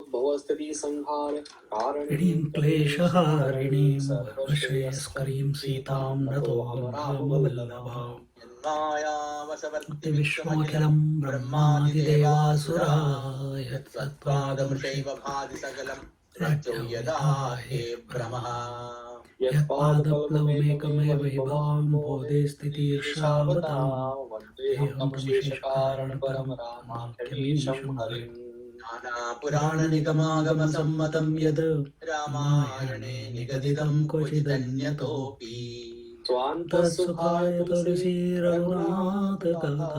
भवस्थिति संहार ऋणीं क्लेशहारिणीं सर्वश्रेयस्करीं सीतां नतोऽहमवल्लभाम्। विश्वमखिलं ब्रह्मादिदेवासुरा यत्सत्त्वादमृषैव भाति सकलं राज्ञो भ्रमः यत्पादपल्लवमेकमेव हि भवान् बोधे स्थितिर्षावतां वन्देऽहं तमशेषकारणपरं रामाख्यमीशं हरिम्। पुराणनिगमागमसम्मतं यद् रामायणे निगदितं क्वचिदन्यतोऽपि स्वान्तसुखाय तुलसी रघुनाथ कथा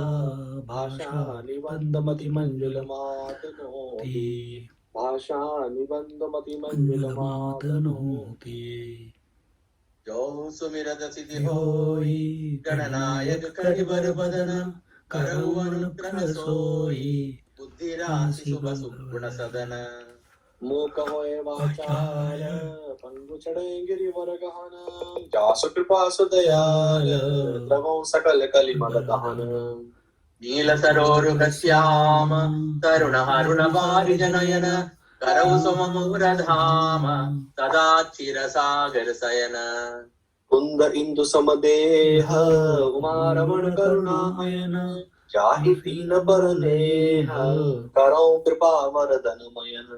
भाषा निबन्धमतिमञ्जुलमातनोति भाषा निबन्धमतिमञ्जुलमातनोति। जो सुमिरत सिद्धि होई गणनायक करिबर बदन करउवन ग्रह सोई बुद्धि राशि शुभ सुगुण सदन मूक होए वाचाल पंगु चढ़े गिरिवर गहन जासु कृपा सुदयाल द्रवौ सकल कलिमल दहन। नील सरोरुह श्याम तरुण हरुण बारि जनयन करउ सुमधुर धाम सदा चिर सागर सयन कुंद इंदु समदेह उमारमण करुणामयन जाहि दीन परनेह करौ कृपा वरदन मयन।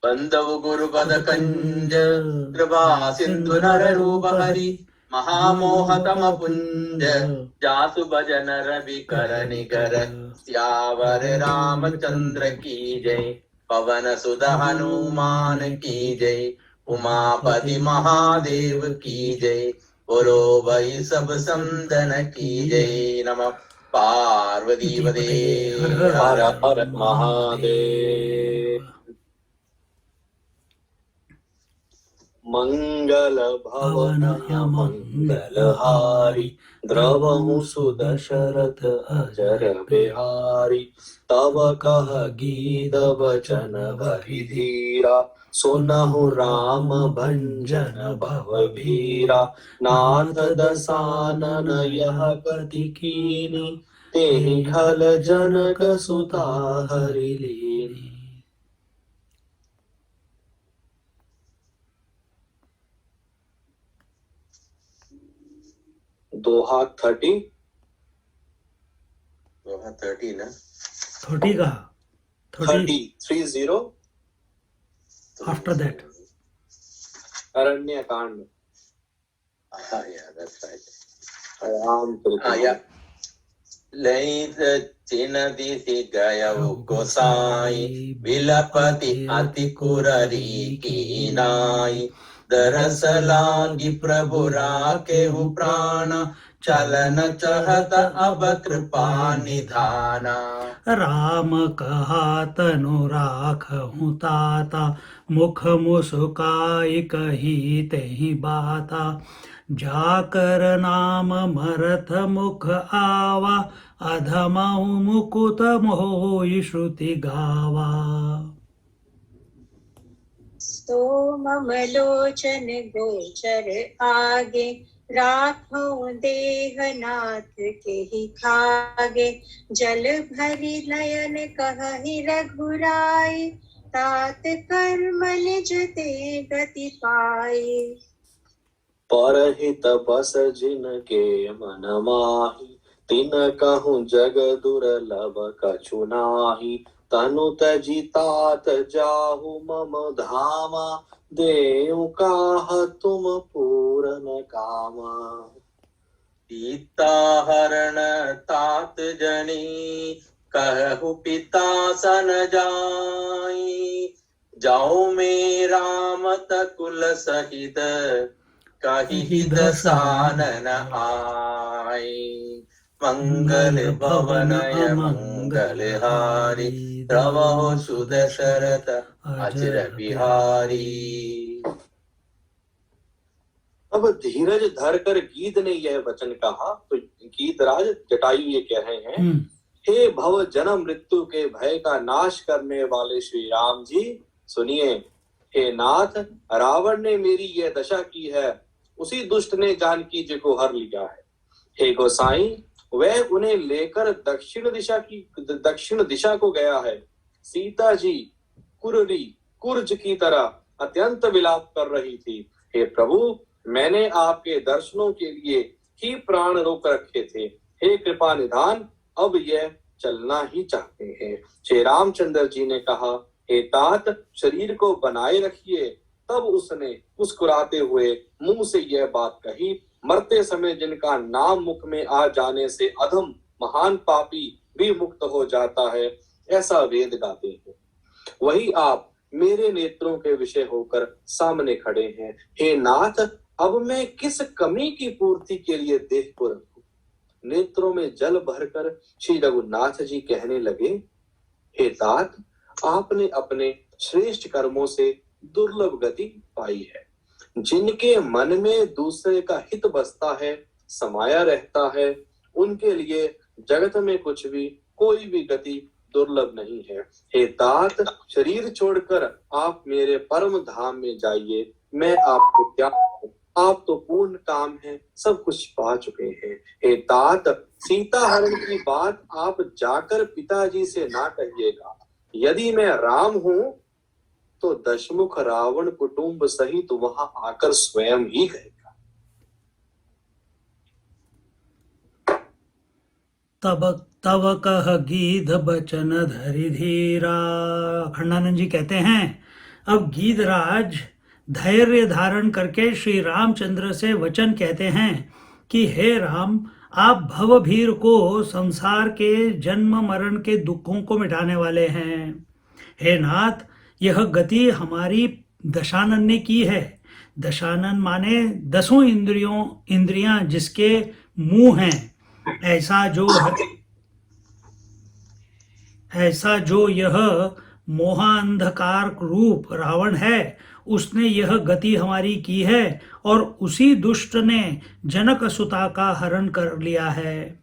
बंधव गुरुपद कंज कृपा सिंधु नर रूप हरि महामोहतम पुंज जासु भजन रवि कर निकर सियावर रामचंद्र की जय पवन सुत हनुमान की जय उमापति महादेव की जय बोलो भाई सब संतन की जय नमः पार्वती पते हर हर महादेव। मंगल भवन मंगलहारी द्रवहु सुदशरथ अजर बिहारी तब कह गीत वचन भरि धीरा सुनहु राम भंजन भव भीरा नाथ दसानन यह पति कीनी तेहि खल जनक सुता हरि लीनी। दोहा 30 दोहा 30 ना 30 का 30 after that अरण्य कांड। yeah, that's right. Ram yeah. Lalit चिन दिसि गयउ गोसाई विलपति अति कुररी की नाई दरस लागी प्रभु राखेहु प्राण चलन चहत अब कृपा निधाना। राम कहा तनु राखहु ताता मुख मुस्काई कही तेहि बाता जाकर नाम मरथ मुख आवा अधमहु मुकुत मोहि श्रुति गावा। तो ममलोचन गोचर आगे राखो देहनाथ के ही खागे जल भरी नयन कहि रघुराई तात कर्म निज ते गति पाई। परहित बस जिन के मन माही तिन कहूँ जग दुर्लभ कछु नाही तनु तजि तात जाहु मम धामा देउ काह तुम पूरन कामा। सीता हरण तात जनी कहु पिता सन जाई जाओ में राम तकुल सहित कहि दसानन आई मंगल भवनय मंगल हारी द्रवहु सुदशरथ अजर बिहारी। अब धीरज धर कर गीत ने यह वचन कहा तो गीतराज जटायु ये कह रहे हैं हे भव जन्म मृत्यु के भय का नाश करने वाले श्री राम जी सुनिए। हे नाथ रावण ने मेरी यह दशा की है उसी दुष्ट ने जानकी जी को हर लिया है। हे गोसाई वह उन्हें लेकर दक्षिण दिशा को गया है। सीता जी कुररी कुर्ज की तरह अत्यंत विलाप कर रही थी। हे प्रभु, मैंने आपके दर्शनों के लिए ही प्राण रोक रखे थे। हे कृपा निधान, अब यह चलना ही चाहते हैं। श्री रामचंद्र जी ने कहा, हे तात, शरीर को बनाए रखिए। तब उसने मुस्कुराते हुए मुंह से यह बात कही, मरते समय जिनका नाम मुख में आ जाने से अधम महान पापी भी मुक्त हो जाता है, ऐसा वेद गाते हैं। वही आप मेरे नेत्रों के विषय होकर सामने खड़े हैं। हे नाथ, अब मैं किस कमी की पूर्ति के लिए देह को रखूं? नेत्रों में जल भरकर श्री रघुनाथ जी कहने लगे, हे तात, आपने अपने श्रेष्ठ कर्मों से दुर्लभ गति पाई है। जिनके मन में दूसरे का हित बसता है, समाया रहता है, उनके लिए जगत में कुछ भी कोई भी गति दुर्लभ नहीं है। हे तात, शरीर छोड़कर आप मेरे परम धाम में जाइए। मैं आपको क्या, आप तो पूर्ण काम है, सब कुछ पा चुके हैं। हे तात, सीता हरण की बात आप जाकर पिताजी से ना कहिएगा। यदि मैं राम हूं तो दशमुख रावण कुटुंब सहित वहां आकर स्वयं ही कहेगा। तब तब कह गीध बचन धरि धीरा। खंडानंद जी कहते हैं, अब गीधराज धैर्य धारण करके श्री रामचंद्र से वचन कहते हैं कि हे राम, आप भवभीर को, संसार के जन्म मरण के दुखों को मिटाने वाले हैं। हे नाथ, यह गति हमारी दशानन ने की है। दशानन माने 10 इंद्रियां जिसके मुंह हैं। ऐसा जो यह मोहांधकार रूप रावण है, उसने यह गति हमारी की है और उसी दुष्ट ने जनक सुता का हरण कर लिया है।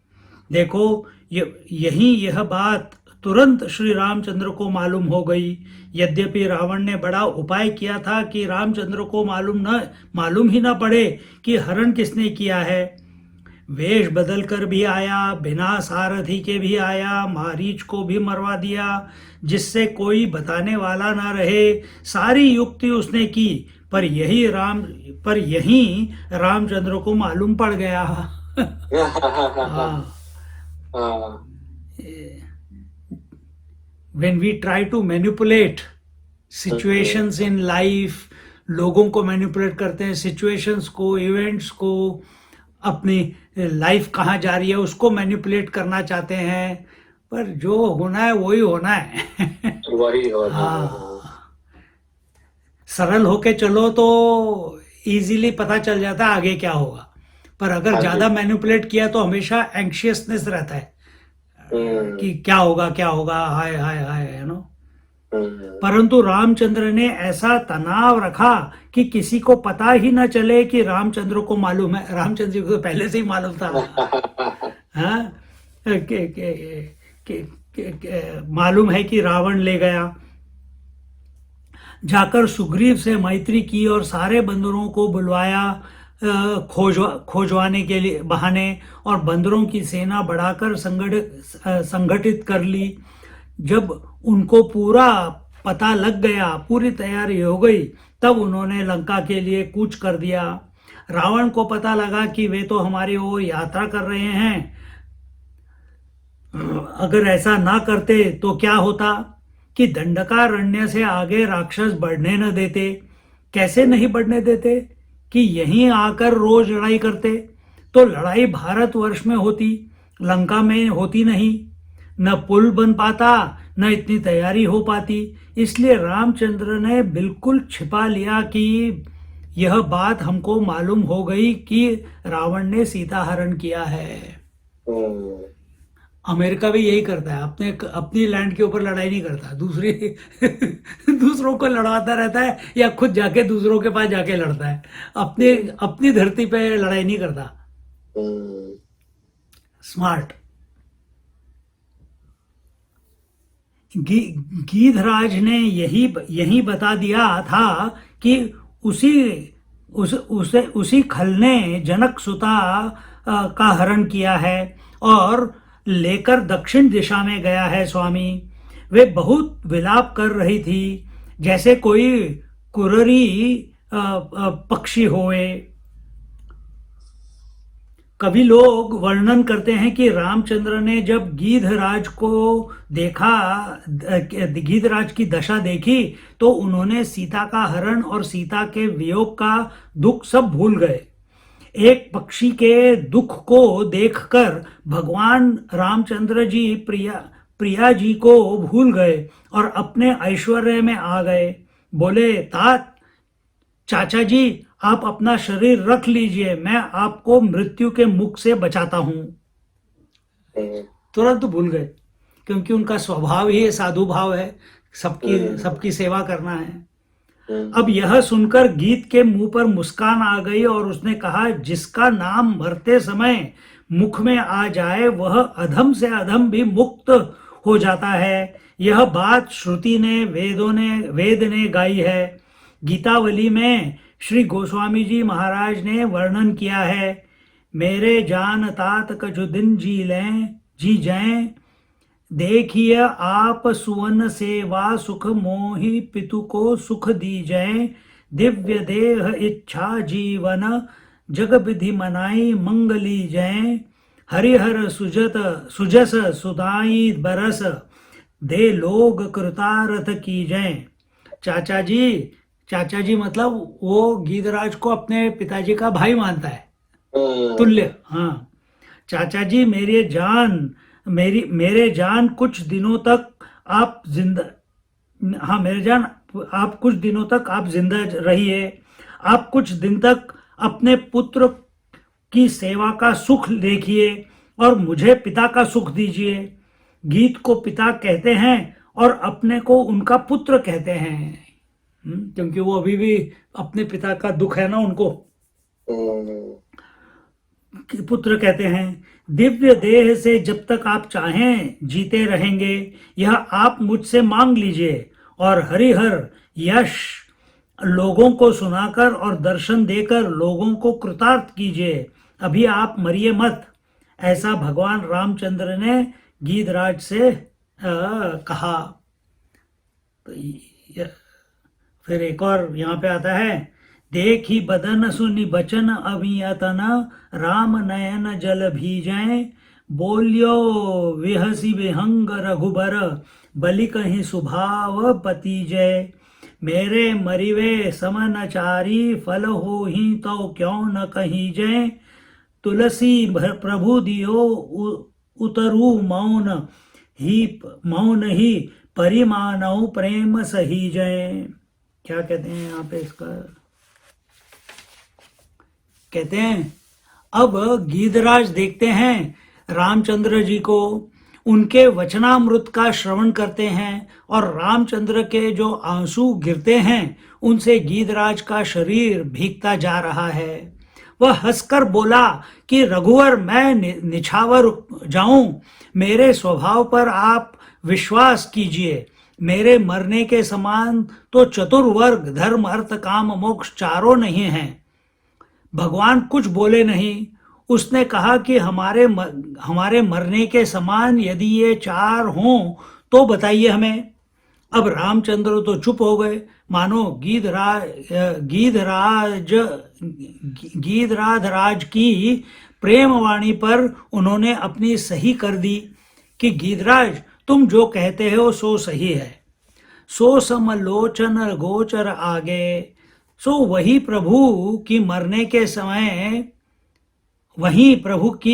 देखो, यह बात तुरंत श्री रामचंद्र को मालूम हो गई। यद्यपि रावण ने बड़ा उपाय किया था कि रामचंद्र को मालूम ही ना पड़े कि हरण किसने किया है। वेश बदल कर भी आया, बिना सारथी के भी आया, मारीच को भी मरवा दिया, जिससे कोई बताने वाला ना रहे। सारी युक्ति उसने की, पर यही रामचंद्र को मालूम पड़ गया। When we try to manipulate situations in life, लोगों को मैनिपुलेट करते हैं, सिचुएशंस को, इवेंट्स को, अपनी लाइफ कहाँ जा रही है उसको मैनिपुलेट करना चाहते हैं, पर जो होना है वही होना है। वही होना है। हाँ, सरल होके चलो तो इजीली पता चल जाता है आगे क्या होगा, पर अगर ज्यादा मैनिपुलेट किया तो हमेशा एंग्शियसनेस रहता है कि क्या होगा, हाय हाय हाय, यू नो। परंतु रामचंद्र ने ऐसा तनाव रखा कि किसी को पता ही न चले कि रामचंद्र को मालूम है। रामचंद्र जी को तो पहले से ही मालूम था। हाँ, मालूम है कि रावण ले गया। जाकर सुग्रीव से मैत्री की और सारे बंदरों को बुलवाया खोजवाने के लिए बहाने, और बंदरों की सेना बढ़ाकर संगठित कर ली। जब उनको पूरा पता लग गया, पूरी तैयारी हो गई, तब उन्होंने लंका के लिए कूच कर दिया। रावण को पता लगा कि वे तो हमारी ओर यात्रा कर रहे हैं, अगर ऐसा ना करते तो क्या होता कि दंडकारण्य से आगे राक्षस बढ़ने न देते। कैसे नहीं बढ़ने देते कि यहीं आकर रोज लड़ाई करते, तो लड़ाई भारतवर्ष में होती, लंका में होती नहीं, न पुल बन पाता, न इतनी तैयारी हो पाती। इसलिए रामचंद्र ने बिल्कुल छिपा लिया कि यह बात हमको मालूम हो गई कि रावण ने सीता हरण किया है। अमेरिका भी यही करता है, अपनी लैंड के ऊपर लड़ाई नहीं करता, दूसरों को लड़वाता रहता है, या खुद जाके दूसरों के पास जाके लड़ता है। अपनी धरती पे लड़ाई नहीं करता। स्मार्ट। गीधराज ने यही बता दिया था कि उसी खल ने जनक सुता का हरण किया है और लेकर दक्षिण दिशा में गया है। स्वामी, वे बहुत विलाप कर रही थी। जैसे कोई कुररी पक्षी होए। कभी लोग वर्णन करते हैं कि रामचंद्र ने जब गीधराज को देखा, गीधराज की दशा देखी, तो उन्होंने सीता का हरण और सीता के वियोग का दुख सब भूल गए। एक पक्षी के दुख को देखकर भगवान रामचंद्र जी प्रिया जी को भूल गए और अपने ऐश्वर्य में आ गए। बोले, तात चाचा जी, आप अपना शरीर रख लीजिए, मैं आपको मृत्यु के मुख से बचाता हूं। तुरंत भूल गए, क्योंकि उनका स्वभाव ही साधु भाव है, सबकी सेवा करना है। अब यह सुनकर गीत के मुंह पर मुस्कान आ गई और उसने कहा, जिसका नाम मरते समय मुख में आ जाए वह अधम से अधम भी मुक्त हो जाता है। यह बात श्रुति ने, वेद ने गाई है। गीतावली में श्री गोस्वामी जी महाराज ने वर्णन किया है, मेरे जान तात कछु दिन जी जाएं, देखिए आप सुवन सेवा सुख मोहि पितु को सुख दीजै, दिव्य देह इच्छा जीवन जग विधि मनाई मंगली जय, हरिहर सुजस सुदाई बरस, दे लोग कृतार्थ की जय। चाचा जी मतलब वो गीधराज को अपने पिताजी का भाई मानता है, तुल्य। हाँ, चाचा जी मेरे जान कुछ दिनों तक आप जिंदा, हाँ मेरे जान आप कुछ दिनों तक आप जिंदा रहिए। आप कुछ दिन तक अपने पुत्र की सेवा का सुख देखिए और मुझे पिता का सुख दीजिए। गीत को पिता कहते हैं और अपने को उनका पुत्र कहते हैं, क्योंकि वो अभी भी अपने पिता का दुख है ना, उनको पुत्र कहते हैं। दिव्य देह से जब तक आप चाहें जीते रहेंगे, यह आप मुझसे मांग लीजिए, और हरिहर यश लोगों को सुनाकर और दर्शन देकर लोगों को कृतार्थ कीजिए, अभी आप मरिए मत। ऐसा भगवान रामचंद्र ने गीधराज से कहा। तो फिर एक और यहाँ पे आता है, देखी बदन सुनि बचन अभियतन, राम नयन जल भीजै, बोलियो विहसी विहंग रघुबर, बलि कहीं सुभाव पति जय। मेरे मरिवे समनचारी, फल हो ही तो क्यों न कहीं जय, तुलसी प्रभु दियो उतरू मौन ही, परिमानौ प्रेम सही जय। क्या कहते हैं यहाँ पे इसका, कहते हैं अब गीधराज देखते हैं रामचंद्र जी को, उनके वचनामृत का श्रवण करते हैं और रामचंद्र के जो आंसू गिरते हैं उनसे गीधराज का शरीर भीगता जा रहा है। वह हंसकर बोला कि रघुवर, मैं निछावर जाऊं, मेरे स्वभाव पर आप विश्वास कीजिए। मेरे मरने के समान तो चतुर्वर्ग धर्म अर्थ काम मोक्ष चारों नहीं हैं। भगवान कुछ बोले नहीं। उसने कहा कि हमारे मरने के समान यदि ये चार हों तो बताइए हमें। अब रामचंद्र तो चुप हो गए, मानो गीधराज की प्रेम वाणी पर उन्होंने अपनी सही कर दी कि गीधराज, तुम जो कहते हो सो सही है। सो समलोचन गोचर आगे, सो वही प्रभु की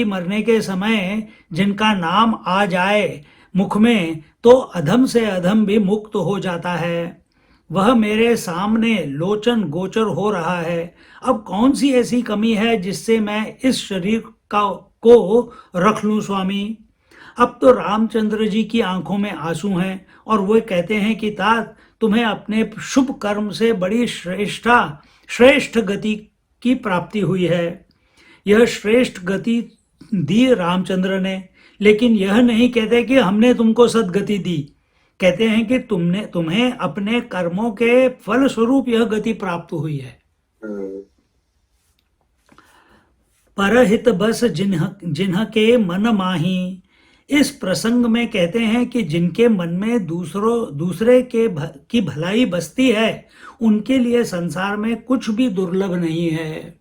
मरने के समय जिनका नाम आ जाए मुख में तो अधम से अधम भी मुक्त हो जाता है, वह मेरे सामने लोचन गोचर हो रहा है। अब कौन सी ऐसी कमी है जिससे मैं इस शरीर को रख लूं स्वामी। अब तो रामचंद्र जी की आंखों में आंसू हैं और वो कहते हैं कि तात, तुम्हें अपने शुभ कर्म से बड़ी श्रेष्ठ गति की प्राप्ति हुई है। यह श्रेष्ठ गति दी रामचंद्र ने, लेकिन यह नहीं कहते कि हमने तुमको सदगति दी। कहते हैं कि तुम्हें अपने कर्मों के फल स्वरूप यह गति प्राप्त हुई है। परहित बस जिन्ह के मन माही, इस प्रसंग में कहते हैं कि जिनके मन में दूसरे की भलाई बसती है उनके लिए संसार में कुछ भी दुर्लभ नहीं है।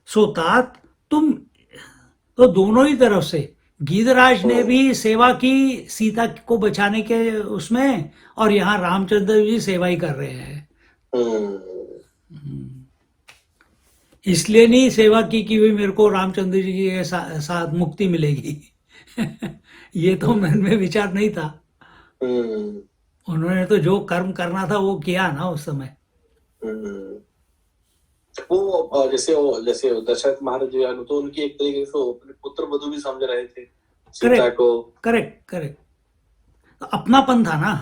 सो तात तुम तो दोनों ही तरफ से, गीधराज ने भी सेवा की सीता को बचाने के उसमें, और यहाँ रामचंद्र जी सेवा ही कर रहे हैं। इसलिए नहीं सेवा की कि भी मेरे को रामचंद्र जी के साथ मुक्ति मिलेगी। ये तो मन में विचार नहीं था। उन्होंने तो जो कर्म करना था वो किया ना उस समय। वो जैसे दशरथ महाराज जो है तो उनकी एक तरीके से अपने पुत्र वधू भी समझ रहे थे सीता को। करेक्ट। तो अपनापन था ना।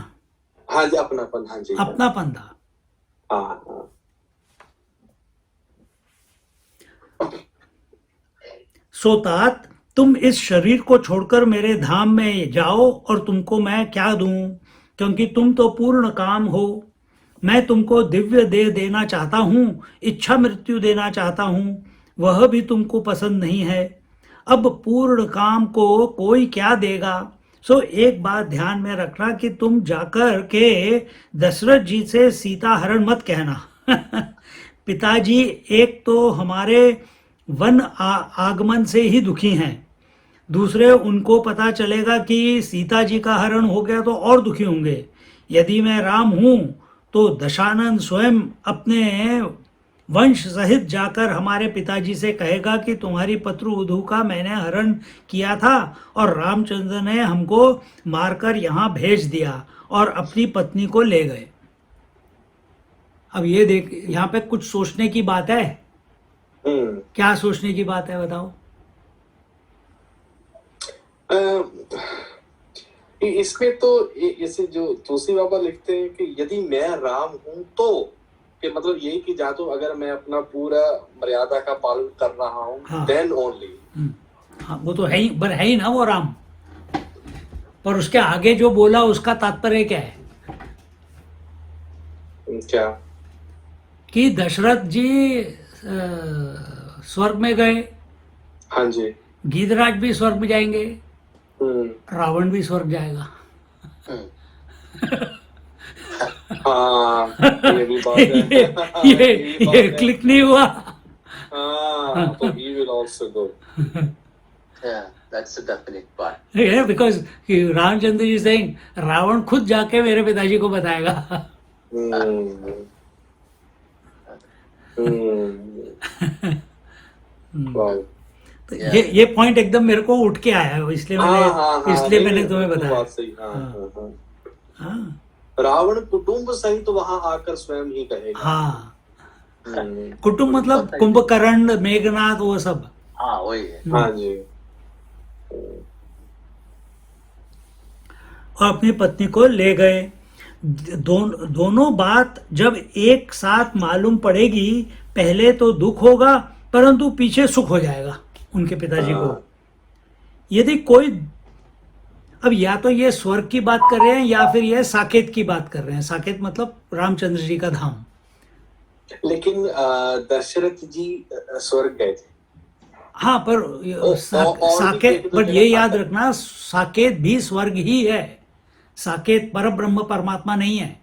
हाँ जी, अपनापन। हाँ जी, अपनापन था। हाँ। सो तात तुम इस शरीर को छोड़कर मेरे धाम में जाओ और तुमको मैं क्या दूं, क्योंकि तुम तो पूर्ण काम हो। मैं तुमको दिव्य देह देना चाहता हूँ, इच्छा मृत्यु देना चाहता हूँ, वह भी तुमको पसंद नहीं है। अब पूर्ण काम को कोई क्या देगा। सो एक बात ध्यान में रखना कि तुम जाकर के दशरथ जी से सीता हरण मत कहना। पिताजी एक तो हमारे वन आगमन से ही दुखी हैं, दूसरे उनको पता चलेगा कि सीता जी का हरण हो गया तो और दुखी होंगे। यदि मैं राम हूँ तो दशानन स्वयं अपने वंश सहित जाकर हमारे पिताजी से कहेगा कि तुम्हारी पुत्रवधू का मैंने हरण किया था और रामचंद्र ने हमको मारकर यहाँ भेज दिया और अपनी पत्नी को ले गए। अब ये देख, यहाँ पे कुछ सोचने की बात है। क्या सोचने की बात है बताओ? इसमें तो इसे जो तुलसी बाबा लिखते हैं कि यदि मैं राम हूं तो, कि मतलब यही कि जा तो अगर मैं अपना पूरा मर्यादा का पालन कर रहा हूं देन ओनली। हाँ, वो तो है ही, पर है ही ना वो राम। पर उसके आगे जो बोला उसका तात्पर्य क्या है? क्या? कि दशरथ जी स्वर्ग में गए। हाँ जी। गीधराज भी स्वर्ग में जाएंगे, रावण भी स्वर्ग जाएगा। हाँ, ये भी बात है। ये क्लिक नहीं हुआ। तो he will also go. Yeah, that's a definite part. Yeah, because Ramchandra ji saying Ravan खुद जाके मेरे पिताजी को बताएगा। तो ये पॉइंट एकदम मेरे को उठ के आया है, इसलिए मैंने तुम्हें बताया। रावण कुटुंब सहित वहां आकर स्वयं ही कहेगा। हाँ, कुटुंब मतलब कुंभकर्ण, मेघनाथ, वो सब। हाँ, वही है। हाँ जी। और अपनी पत्नी को ले गए। दोनों बात जब एक साथ मालूम पड़ेगी, पहले तो दुख होगा परंतु पीछे सुख हो जाएगा उनके पिताजी को। यदि कोई, अब या तो ये स्वर्ग की बात कर रहे हैं या फिर ये साकेत की बात कर रहे हैं। साकेत मतलब रामचंद्र जी का धाम। लेकिन दशरथ जी स्वर्ग गए थे। हाँ, पर साकेत, बट ये याद रखना साकेत भी स्वर्ग ही है। साकेत पर ब्रह्म परमात्मा नहीं है,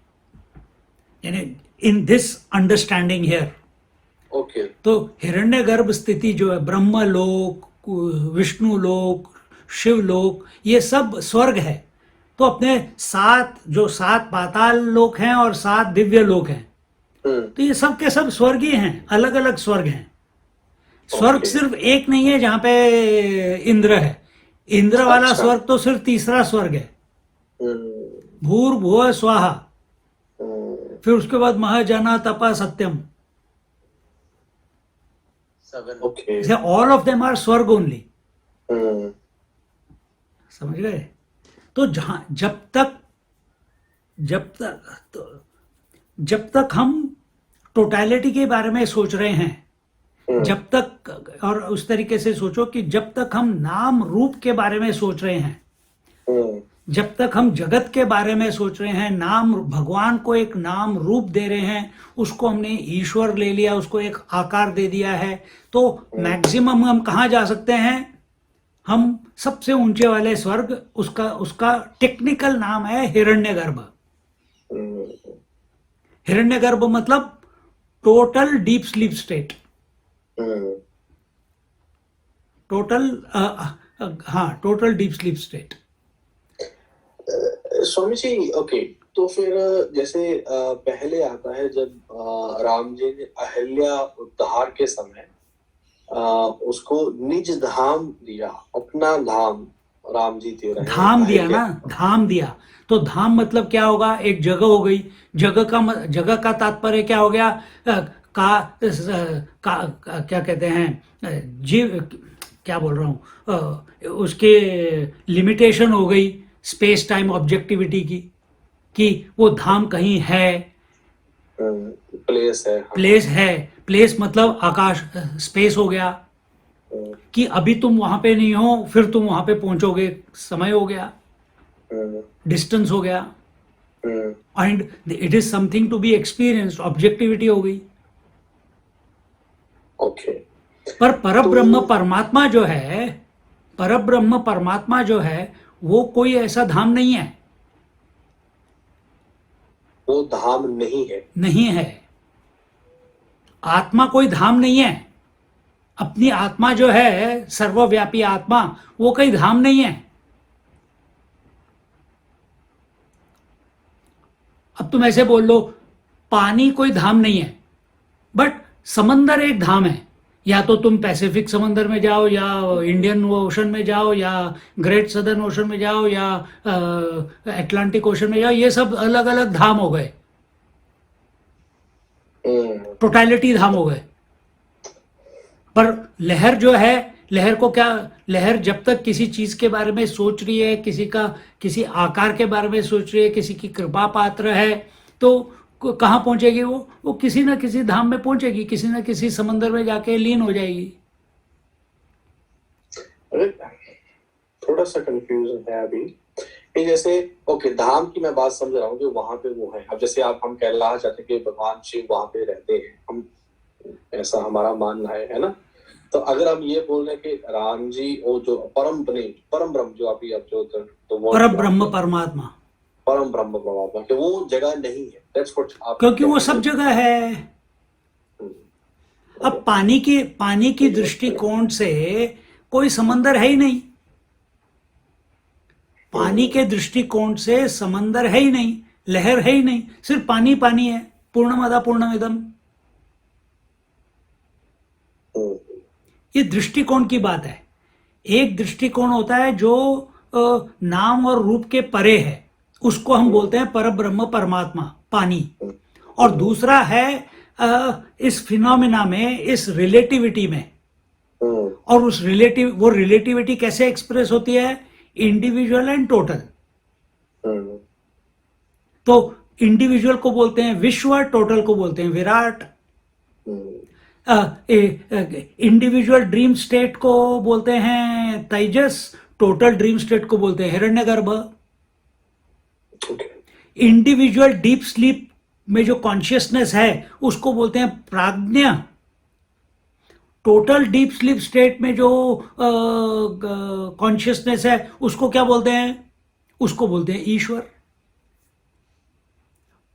यानी in this understanding here. Okay. तो हिरण्यगर्भ स्थिति जो है, ब्रह्मलोक, विष्णु लोक, शिवलोक, ये सब स्वर्ग है। तो अपने सात पाताल लोक हैं और 7 दिव्य लोक हैं। तो ये सब के सब स्वर्ग ही हैं, अलग अलग स्वर्ग हैं। स्वर्ग सिर्फ एक नहीं है जहां पे इंद्र है। इंद्र वाला स्वर्ग तो सिर्फ तीसरा स्वर्ग है, भूर्भुवः स्वाहा। फिर उसके बाद महाजना तपा सत्यम। ऑल ऑफ देम आर स्वर्ग ओनली। समझ गए? तो जब तक हम टोटलिटी के बारे में सोच रहे हैं, जब तक, और उस तरीके से सोचो कि जब तक हम नाम रूप के बारे में सोच रहे हैं, जब तक हम जगत के बारे में सोच रहे हैं, नाम, भगवान को एक नाम रूप दे रहे हैं, उसको हमने ईश्वर ले लिया, उसको एक आकार दे दिया है, तो मैक्सिमम हम कहाँ जा सकते हैं? हम सबसे ऊंचे वाले स्वर्ग, उसका उसका टेक्निकल नाम है हिरण्यगर्भ। हम्म, हिरण्यगर्भ मतलब टोटल डीप स्लीप स्टेट। हम्म, टोटल हाँ, total deep sleep state. Swami ji, okay, तो फिर जैसे पहले आता है जब राम जी ने अहिल्या उद्धार के समय उसको निज धाम दिया, अपना धाम राम जी दे रहे हैं धाम दिया अहिल्या। ना, धाम दिया। तो धाम मतलब क्या होगा? एक जगह हो गई। जगह का तात्पर्य क्या हो गया? क्या कहते हैं, जीव, क्या बोल रहा हूँ, उसके लिमिटेशन हो गई स्पेस टाइम ऑब्जेक्टिविटी की, कि वो धाम कहीं है। प्लेस है, हाँ। प्लेस है, प्लेस मतलब आकाश, स्पेस हो गया, हम्म, कि अभी तुम वहां पे नहीं हो, फिर तुम वहां पे पहुंचोगे, समय हो गया, हम्म, डिस्टेंस हो गया, hmm, and it is something to be experienced, objectivity हो गई। ओके। पर परब्रह्म तो परमात्मा जो है, परब्रह्म परमात्मा जो है, वो कोई ऐसा धाम नहीं है। वो धाम नहीं है। नहीं है। आत्मा कोई धाम नहीं है। अपनी आत्मा जो है, सर्वव्यापी आत्मा, वो कोई धाम नहीं है। अब तुम ऐसे बोल लो, पानी कोई धाम नहीं है, बट समंदर एक धाम है। या तो तुम पैसिफिक समंदर में जाओ, या इंडियन ओशन में जाओ, या ग्रेट सदर्न ओशन में जाओ, या अटलांटिक ओशन में जाओ, ये सब अलग अलग धाम हो गए, हम्म, टोटलिटी धाम हो गए। पर लहर जो है, लहर को क्या, लहर जब तक किसी चीज के बारे में सोच रही है, किसी आकार के बारे में सोच रही है, किसी की कृपा पात्र है, तो कहाँ पहुंचेगी? वो किसी ना किसी धाम में पहुंचेगी, किसी ना किसी समंदर में जाके लीन हो जाएगी। अरे थोड़ा सा कंफ्यूजन है अभी, कि जैसे ओके, धाम की मैं बात समझ रहा हूँ कि वहां पे वो है। अब जैसे हम कैलाश जाते हैं कि भगवान शिव वहां पे रहते हैं, हम ऐसा हमारा मानना है ना। तो अगर हम ये बोल रहे हैं कि राम जी वो जो परम ब्रह्म जो अभी अब जो पर ब्रह्म परमात्मा, परम ब्रह्म परमात्मा, कि वो जगह नहीं है, दैट्स व्हाट आप क्योंकि वो सब जगह है। अब पानी की दृष्टिकोण से कोई समंदर है ही नहीं। पानी के दृष्टिकोण से समंदर है ही नहीं, लहर है ही नहीं, सिर्फ पानी पानी है। पूर्णमदा पूर्णमिदम, ये दृष्टिकोण की बात है। एक दृष्टिकोण होता है जो नाम और रूप के परे है, उसको हम बोलते हैं परब्रह्म परमात्मा, पानी। और दूसरा है इस फिनोमिना में, इस रिलेटिविटी में। और वो रिलेटिविटी कैसे एक्सप्रेस होती है? Individual and total. तो इंडिविजुअल को बोलते हैं विश्व, टोटल को बोलते हैं विराट। इंडिविजुअल ड्रीम स्टेट को बोलते हैं तेजस, टोटल ड्रीम स्टेट को बोलते हैं हिरण्यगर्भ। इंडिविजुअल डीप स्लीप में जो कॉन्शियसनेस है उसको बोलते हैं प्राज्ञ। टोटल डीप स्लीप स्टेट में जो कॉन्शियसनेस है उसको क्या बोलते हैं? उसको बोलते हैं ईश्वर।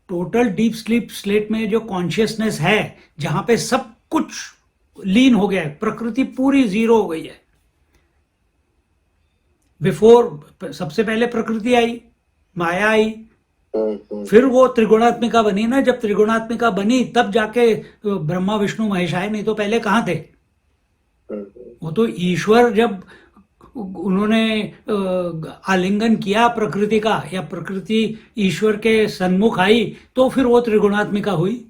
टोटल डीप स्लीप स्टेट में जो कॉन्शियसनेस है, जहां पे सब कुछ लीन हो गया है, प्रकृति पूरी जीरो हो गई है। बिफोर, सबसे पहले प्रकृति आई, माया आई, फिर वो त्रिगुणात्मिका बनी ना। जब त्रिगुणात्मिका बनी तब जाके ब्रह्मा विष्णु महेश आए, नहीं तो पहले कहां थे? वो तो ईश्वर, जब उन्होंने आलिंगन किया प्रकृति का, या प्रकृति ईश्वर के सन्मुख आई, तो फिर वो त्रिगुणात्मिका हुई।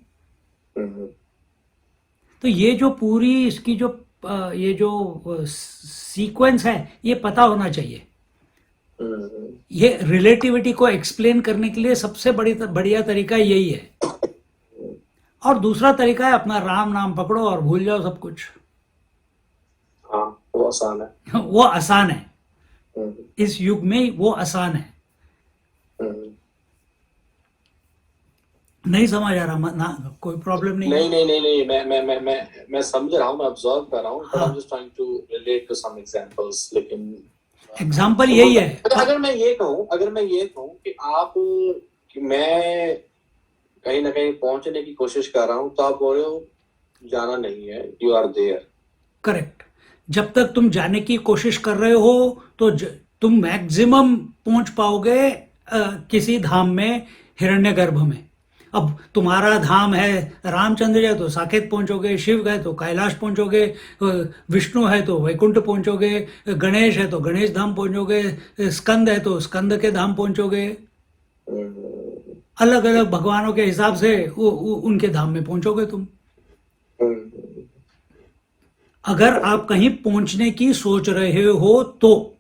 तो ये जो पूरी इसकी जो ये जो सीक्वेंस है, ये पता होना चाहिए। ये रिलेटिविटी को एक्सप्लेन करने के लिए सबसे बढ़िया तरीका यही है। और दूसरा तरीका है अपना राम नाम पकड़ो और भूल जाओ सब कुछ। हाँ, वो आसान है। वो आसान है, इस युग में वो आसान है। नहीं समझ आ रहा ना, कोई प्रॉब्लम नहीं है। नहीं, मैं समझ रहा हूँ, मैं ऑब्जर्व कर रहा हूँ, but I'm just trying to relate to some examples, लेकिन एग्जाम्पल यही है। अगर मैं ये कहूँ कि कि मैं कहीं ना कहीं पहुंचने की कोशिश कर रहा हूँ, तो आप बोल रहे हो जाना नहीं है, यू आर देयर। करेक्ट। जब तक तुम जाने की कोशिश कर रहे हो तो तुम मैक्सिमम पहुंच पाओगे किसी धाम में, हिरण्यगर्भ में। अब तुम्हारा धाम है रामचंद्र है तो साकेत पहुंचोगे, शिव है तो कैलाश पहुंचोगे, विष्णु है तो वैकुंठ पहुंचोगे, गणेश है तो गणेश धाम पहुंचोगे, स्कंद है तो स्कंद के धाम पहुंचोगे। अलग अलग भगवानों के हिसाब से उनके धाम में पहुंचोगे तुम। अगर आप कहीं पहुंचने की सोच रहे हो तो,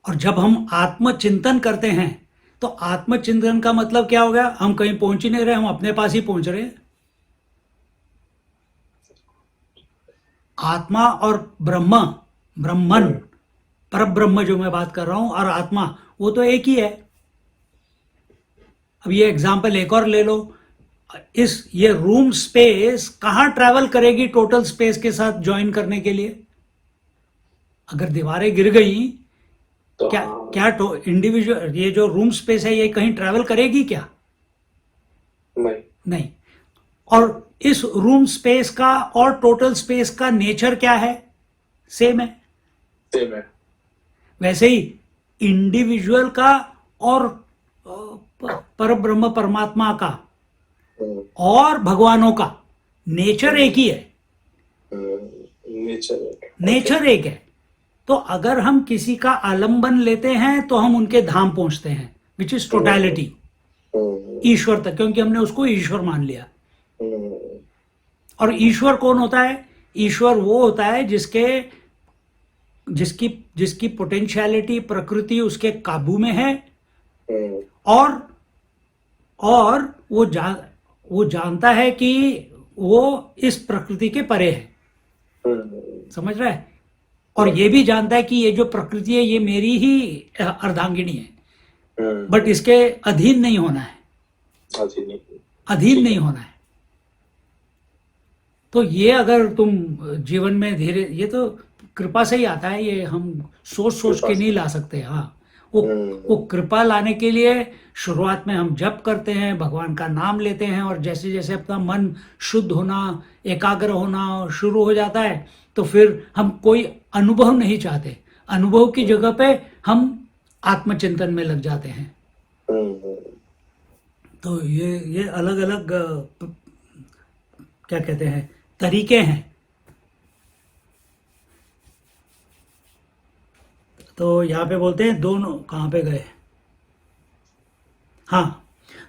और जब हम आत्मचिंतन करते हैं तो आत्मचिंतन का मतलब क्या हो गया? हम कहीं पहुंच ही नहीं रहे, हम अपने पास ही पहुंच रहे हैं। आत्मा और ब्रह्मन पर ब्रह्म जो मैं बात कर रहा हूं, और आत्मा वो तो एक ही है। अब ये एग्जाम्पल एक और ले लो, ये रूम स्पेस कहां ट्रैवल करेगी टोटल स्पेस के साथ ज्वाइन करने के लिए? अगर दीवारें गिर गई तो क्या इंडिविजुअल ये जो रूम स्पेस है ये कहीं ट्रैवल करेगी क्या? नहीं। और इस रूम स्पेस का और टोटल स्पेस का नेचर क्या है? सेम है। वैसे ही इंडिविजुअल का और परब्रह्म परमात्मा का और भगवानों का नेचर एक ही है। नेचर एक है। तो अगर हम किसी का आलंबन लेते हैं तो हम उनके धाम पहुंचते हैं, विच इज टोटैलिटी, ईश्वर तक, क्योंकि हमने उसको ईश्वर मान लिया। और ईश्वर कौन होता है? ईश्वर वो होता है जिसकी पोटेंशियलिटी, प्रकृति उसके काबू में है, और वो जानता है कि वो इस प्रकृति के परे है। समझ रहा है? और ये भी जानता है कि ये जो प्रकृति है ये मेरी ही अर्धांगिनी है, बट इसके अधीन नहीं होना है, अधीन नहीं होना है। तो ये अगर तुम जीवन में धीरे, ये तो कृपा से ही आता है, ये हम सोच के नहीं ला सकते। हाँ, वो कृपा लाने के लिए शुरुआत में हम जप करते हैं, भगवान का नाम लेते हैं, और जैसे जैसे अपना मन शुद्ध होना, एकाग्र होना शुरू हो जाता है तो फिर हम कोई अनुभव नहीं चाहते। अनुभव की जगह पे हम आत्मचिंतन में लग जाते हैं। तो ये अलग अलग क्या कहते हैं, तरीके हैं। तो यहाँ पे बोलते हैं दोनों, कहाँ पे गए? हाँ,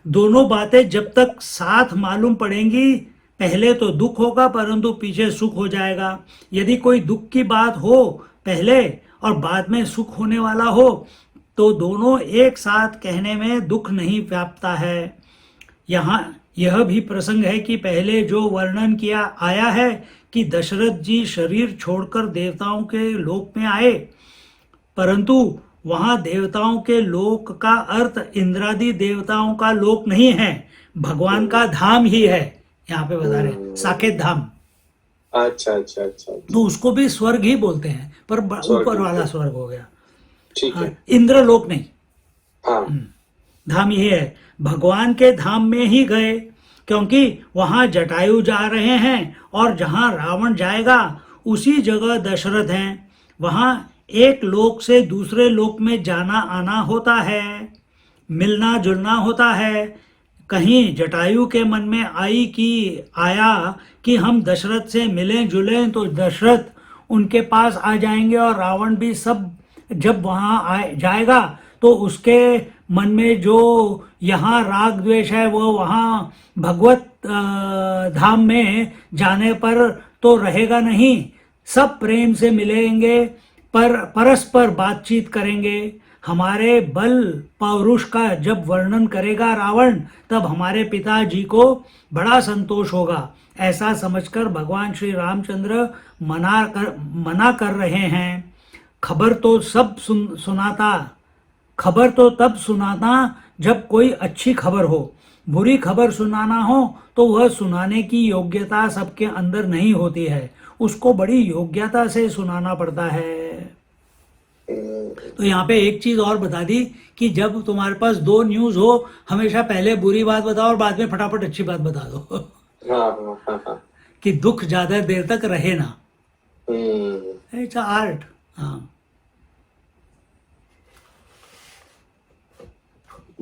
दोनों बातें जब तक साथ मालूम पड़ेंगी, पहले तो दुख होगा परंतु पीछे सुख हो जाएगा। यदि कोई दुख की बात हो पहले और बाद में सुख होने वाला हो तो दोनों एक साथ कहने में दुख नहीं व्यापता है। यहाँ यह भी प्रसंग है कि पहले जो वर्णन किया आया है कि दशरथ जी शरीर छोड़कर देवताओं के लोक में आए, परंतु वहां देवताओं के लोक का अर्थ इंद्रादि देवताओं का लोक नहीं है, भगवान का धाम ही है। यहाँ पे बता रहे साकेत धाम। अच्छा। तो उसको भी स्वर्ग ही बोलते हैं, पर ऊपर वाला स्वर्ग हो गया। ठीक है। इंद्र लोक नहीं। हाँ। धाम ही है। भगवान के धाम में ही गए, क्योंकि वहां जटायु जा रहे हैं और जहां रावण जाएगा उसी जगह दशरथ हैं। वहां एक लोक से दूसरे लोक में जाना आना होता है, मिलना जुलना होता है। कहीं जटायु के मन में आया कि हम दशरथ से मिलें जुलें तो दशरथ उनके पास आ जाएंगे, और रावण भी सब जब वहाँ जाएगा तो उसके मन में जो यहाँ राग द्वेष है वो वहाँ भगवत धाम में जाने पर तो रहेगा नहीं। सब प्रेम से मिलेंगे, पर परस्पर बातचीत करेंगे। हमारे बल पौरुष का जब वर्णन करेगा रावण, तब हमारे पिताजी को बड़ा संतोष होगा। ऐसा समझकर भगवान श्री रामचंद्र मना कर रहे हैं। खबर तो सब सुनाता खबर तो तब सुनाना जब कोई अच्छी खबर हो, बुरी खबर सुनाना हो तो वह सुनाने की योग्यता सबके अंदर नहीं होती है, उसको बड़ी योग्यता से सुनाना पड़ता है। तो यहाँ पे एक चीज और बता दी कि जब तुम्हारे पास दो न्यूज हो, हमेशा पहले बुरी बात बताओ और बाद में फटाफट अच्छी बात बता दो। हाँ। कि दुख ज्यादा देर तक रहे ना। हम्म। It's art. हाँ।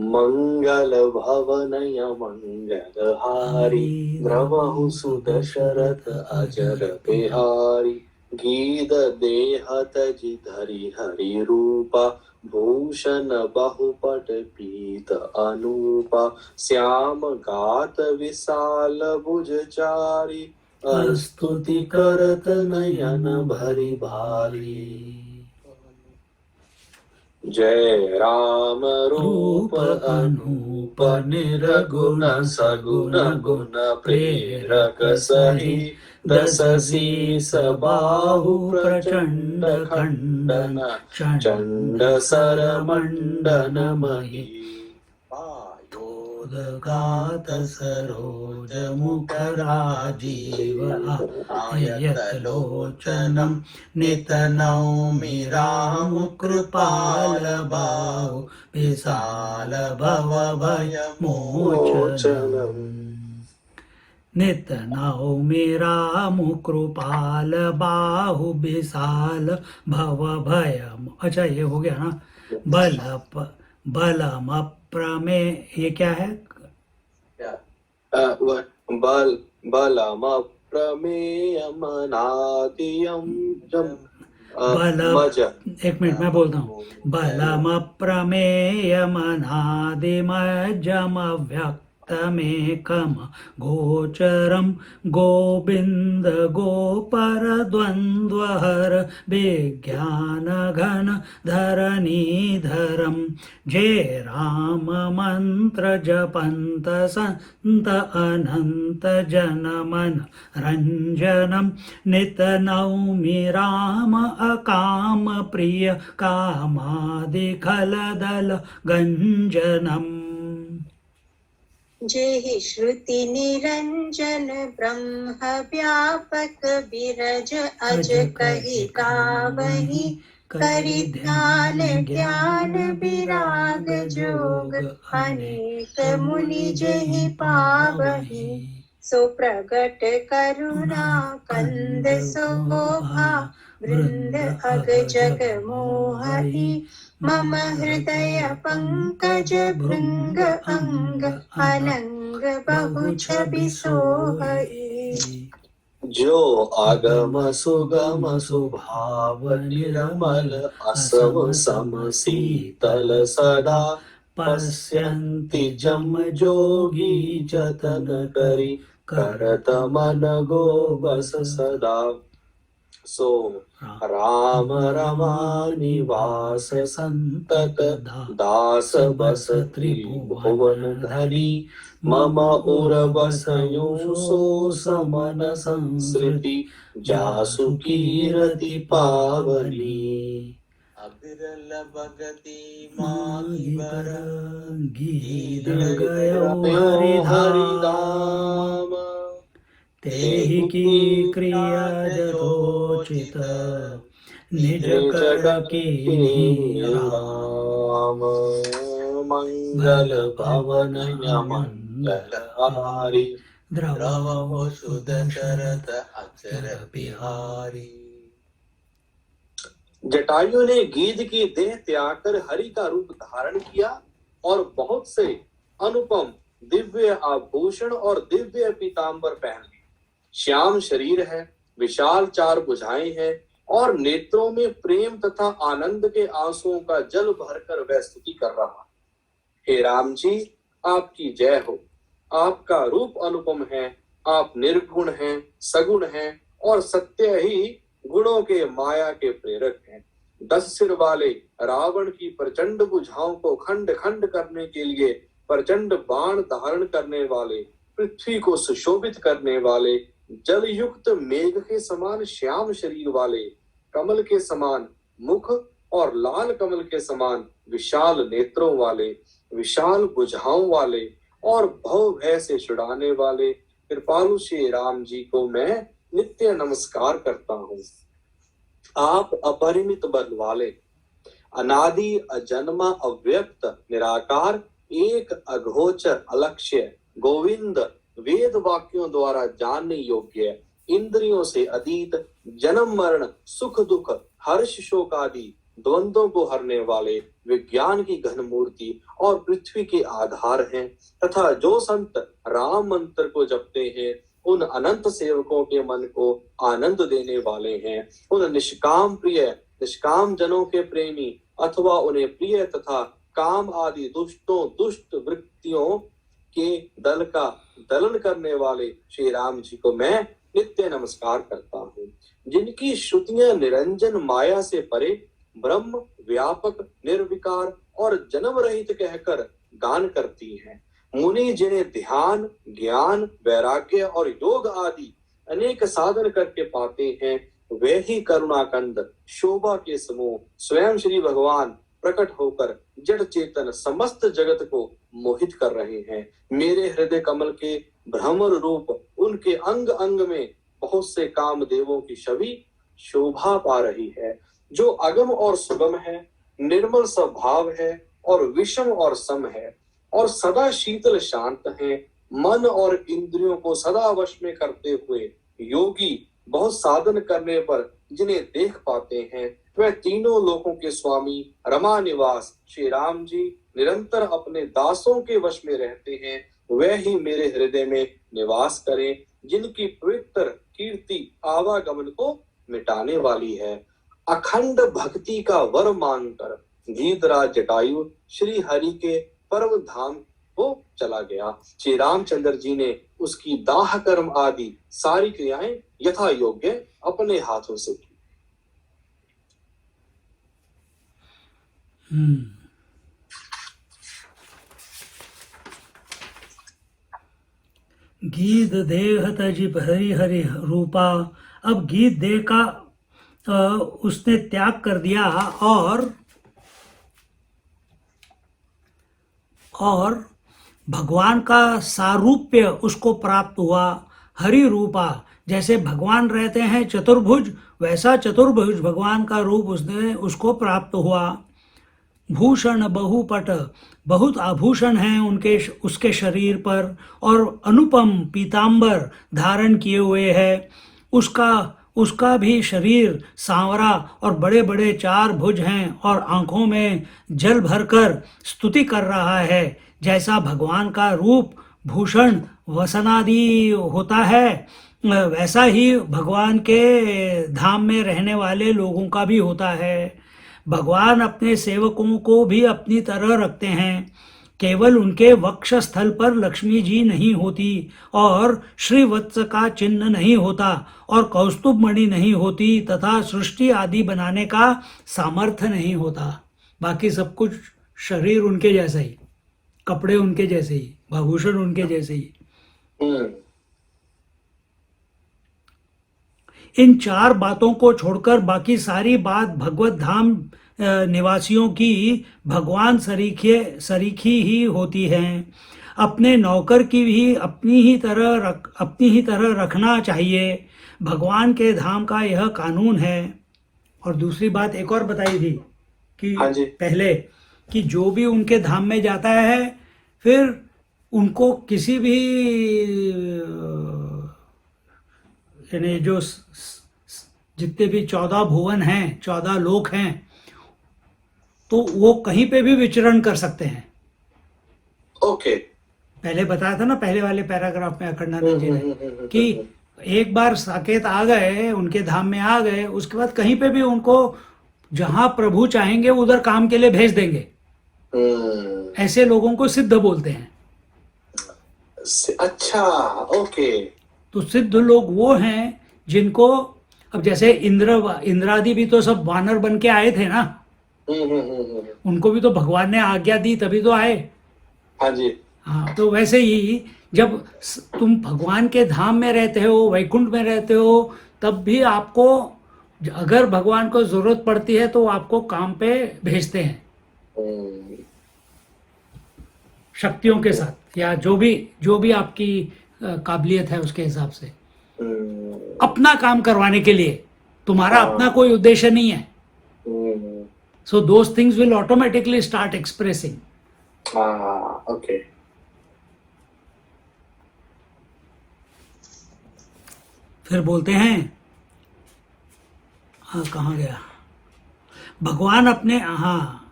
मंगल भवनय मंगलहारी द्रवहु सुदशरथ अजर बिहारी गीत देहत जिधरि हरि रूपा भूषण बहुपट पीत अनूपा श्याम गात विशाल भुजचारी स्तुति करत नयन भरि भारी। जय राम रूप अनूप निर्गुण सगुण गुण प्रेरक सही दस शीस बाहु प्रचंड खंडन चंड सर मंडन मही गात सरोज मुख राजीव आयत लोचनम नित नौमि राम कृपाल बाहु विशाल भव भय मोचनम। नित नौमि राम कृपाल बाहु विशाल भव भय। अच्छा ये हो गया ना। बलम अप्रमेय, ये क्या है? बलम अप्रमेयम अनादियम एक मिनट मैं बोलता हूँ। बलम अप्रमेयम अनादिमज्जम व्यक्तमेकम गोचरम गोविंद गोपर द्वंद्वहर विज्ञान घन धरणीधरम जय राम मंत्र जपंत संत अनंत जनमन रंजनम नित नौमि राम अकाम प्रिय कामादि खलदल गंजनम। जेहि श्रुति निरंजन ब्रह्म व्यापक बिरज अज कहि गावहि करि ध्यान ज्ञान विराग जोग अनेक मुनि जेहि पावहि सो प्रगट करुणा कंद शोभा वृंद अग जग मोहहि मम हृदय पंकज भृंग अंग अनंग बहु छवि सोहहि। जो आगम सुगम सुभाव निर्मल असव सम शीतल सदा पश्यन्ति जम जोगी जतन करी करत मन गो बस सदा। सो राम रमा निवास संतत दास बस त्रिभुवन धरी मम उर बसयु सो समन संसृति जासु कीरति पावनी। अबिरल भगति माहि बर गीत गयो हरिधाम तेहि की क्रिया जथोचित निज कर कीन्ही राम। मंगल भवन मंगलहारी द्रवहु सुदशरथ अचर बिहारी। जटायु ने गीध की देह त्याग कर हरि का रूप धारण किया और बहुत से अनुपम दिव्य आभूषण और दिव्य पीतांबर पहन लिए। श्याम शरीर है, विशाल चार भुजाएं हैं और नेत्रों में प्रेम तथा आनंद के आंसुओं का जल भरकर वह स्तुति कर रहा। हे राम जी, आपकी जय हो। आपका रूप अनुपम है, आप निर्गुण हैं, सगुण हैं और सत्य ही गुणों के माया के प्रेरक हैं। 10 सिर वाले रावण की प्रचंड भुजाओं को खंड खंड करने के लिए प्रचंड बाण धारण करने वाले, पृथ्वी को सुशोभित करने वाले, जल युक्त मेघ के समान श्याम शरीर वाले, कमल के समान मुख और लाल कमल के समान विशाल नेत्रों वाले, विशाल भुजाओं वाले और भव भय से छुड़ाने वाले कृपालु श्री राम जी को मैं नित्य नमस्कार करता हूँ। आप अपरिमित बल वाले, अनादि अजन्मा अव्यक्त निराकार, एक अघोचर अलक्ष्य गोविंद, वेद वाक्यों द्वारा जानने योग्य, इंद्रियों से अतीत, जन्म मरण सुख दुख हर्ष शोक आदि द्वंद्वों को हरने वाले, विज्ञान की घन मूर्ति और पृथ्वी के आधार हैं, तथा जो संत राम मंत्र को जपते हैं उन अनंत सेवकों के मन को आनंद देने वाले हैं। उन निष्काम प्रिय, निष्काम जनों के प्रेमी अथवा उन्हें प्रिय तथा काम आदि दुष्ट वृत्तियों के दल का दलन करने वाले श्री राम जी को मैं नित्य नमस्कार करता हूँ। जिनकी श्रुतियां निरंजन माया से परे, ब्रह्म व्यापक निर्विकार और जन्म रहित कहकर गान करती हैं। मुनि जिन्हें ध्यान, ज्ञान, वैराग्य और योग आदि अनेक साधन करके पाते हैं, वे ही करुणाकंद शोभा के समूह स्वयं श्री भगवान प्रकट होकर जड़ चेतन समस्त जगत को मोहित कर रहे हैं। मेरे हृदय कमल के भ्रमर रूप उनके अंग अंग में बहुत से कामदेवों की छवि शोभा पा रही है, जो अगम और सुगम है, निर्मल स्वभाव है और विषम और सम है और सदा शीतल शांत है। मन और इंद्रियों को सदा वश में करते हुए योगी बहुत साधन करने पर जिन्हें देख पाते हैं, वह तीनों लोकों के स्वामी रमा निवास श्री राम जी निरंतर अपने दासों के वश में रहते हैं। वह ही मेरे हृदय में निवास करें, जिनकी पवित्र कीर्ति आवागमन को मिटाने वाली है। अखंड भक्ति का वर मांगकर गीधराज जटायु श्री हरि के परम धाम को चला गया। श्री रामचंद्र जी ने उसकी दाह कर्म आदि सारी क्रियाएं यथा योग्य अपने हाथों से की। गीत देह तजिब हरि हरि रूपा। अब गीत देह का उसने त्याग कर दिया और भगवान का सारूप्य उसको प्राप्त हुआ। हरि रूपा, जैसे भगवान रहते हैं चतुर्भुज, वैसा चतुर्भुज भगवान का रूप उसको प्राप्त हुआ। भूषण बहुपट, बहुत आभूषण हैं उसके शरीर पर और अनुपम पीतांबर धारण किए हुए है। उसका भी शरीर सांवरा और बड़े बड़े 4 भुज हैं और आंखों में जल भरकर स्तुति कर रहा है। जैसा भगवान का रूप भूषण वसनादि होता है, वैसा ही भगवान के धाम में रहने वाले लोगों का भी होता है। भगवान अपने सेवकों को भी अपनी तरह रखते हैं। केवल उनके वक्षस्थल पर लक्ष्मी जी नहीं होती और श्रीवत्स का चिन्ह नहीं होता और कौस्तुभ मणि नहीं होती तथा सृष्टि आदि बनाने का सामर्थ्य नहीं होता। बाकी सब कुछ शरीर उनके जैसा ही, कपड़े उनके जैसे ही, आभूषण उनके जैसे ही। इन 4 बातों को छोड़कर बाकी सारी बात भगवत धाम निवासियों की भगवान सरीखी ही होती है। अपने नौकर की भी अपनी ही तरह रखना चाहिए। भगवान के धाम का यह कानून है। और दूसरी बात एक और बताई थी कि पहले कि जो भी उनके धाम में जाता है फिर उनको किसी भी यानी जो जितने भी 14 भुवन हैं, 14 लोक हैं, तो वो कहीं पे भी विचरण कर सकते हैं। ओके, पहले बताया था ना पहले वाले पैराग्राफ में अखंडानंद जी ने कि एक बार साकेत आ गए, उनके धाम में आ गए, उसके बाद कहीं पे भी उनको जहां प्रभु चाहेंगे उधर काम के लिए भेज देंगे। ऐसे लोगों को सिद्ध बोलते हैं। अच्छा, ओके। तो सिद्ध लोग वो हैं जिनको, अब जैसे इंद्रादि भी तो सब वानर बन के आए थे ना, उनको भी तो भगवान ने आज्ञा दी तभी तो आए। हाँ जी। हाँ, तो वैसे ही जब तुम भगवान के धाम में रहते हो, वैकुंठ में रहते हो, तब भी आपको अगर भगवान को जरूरत पड़ती है तो वो आपको काम पे भेजते हैं शक्तियों के साथ, या जो भी आपकी काबिलियत है उसके हिसाब से, अपना काम करवाने के लिए। तुम्हारा अपना कोई उद्देश्य नहीं है। So those things will automatically start expressing. Okay. फिर बोलते हैं, हाँ कहाँ गया, भगवान अपने, हाँ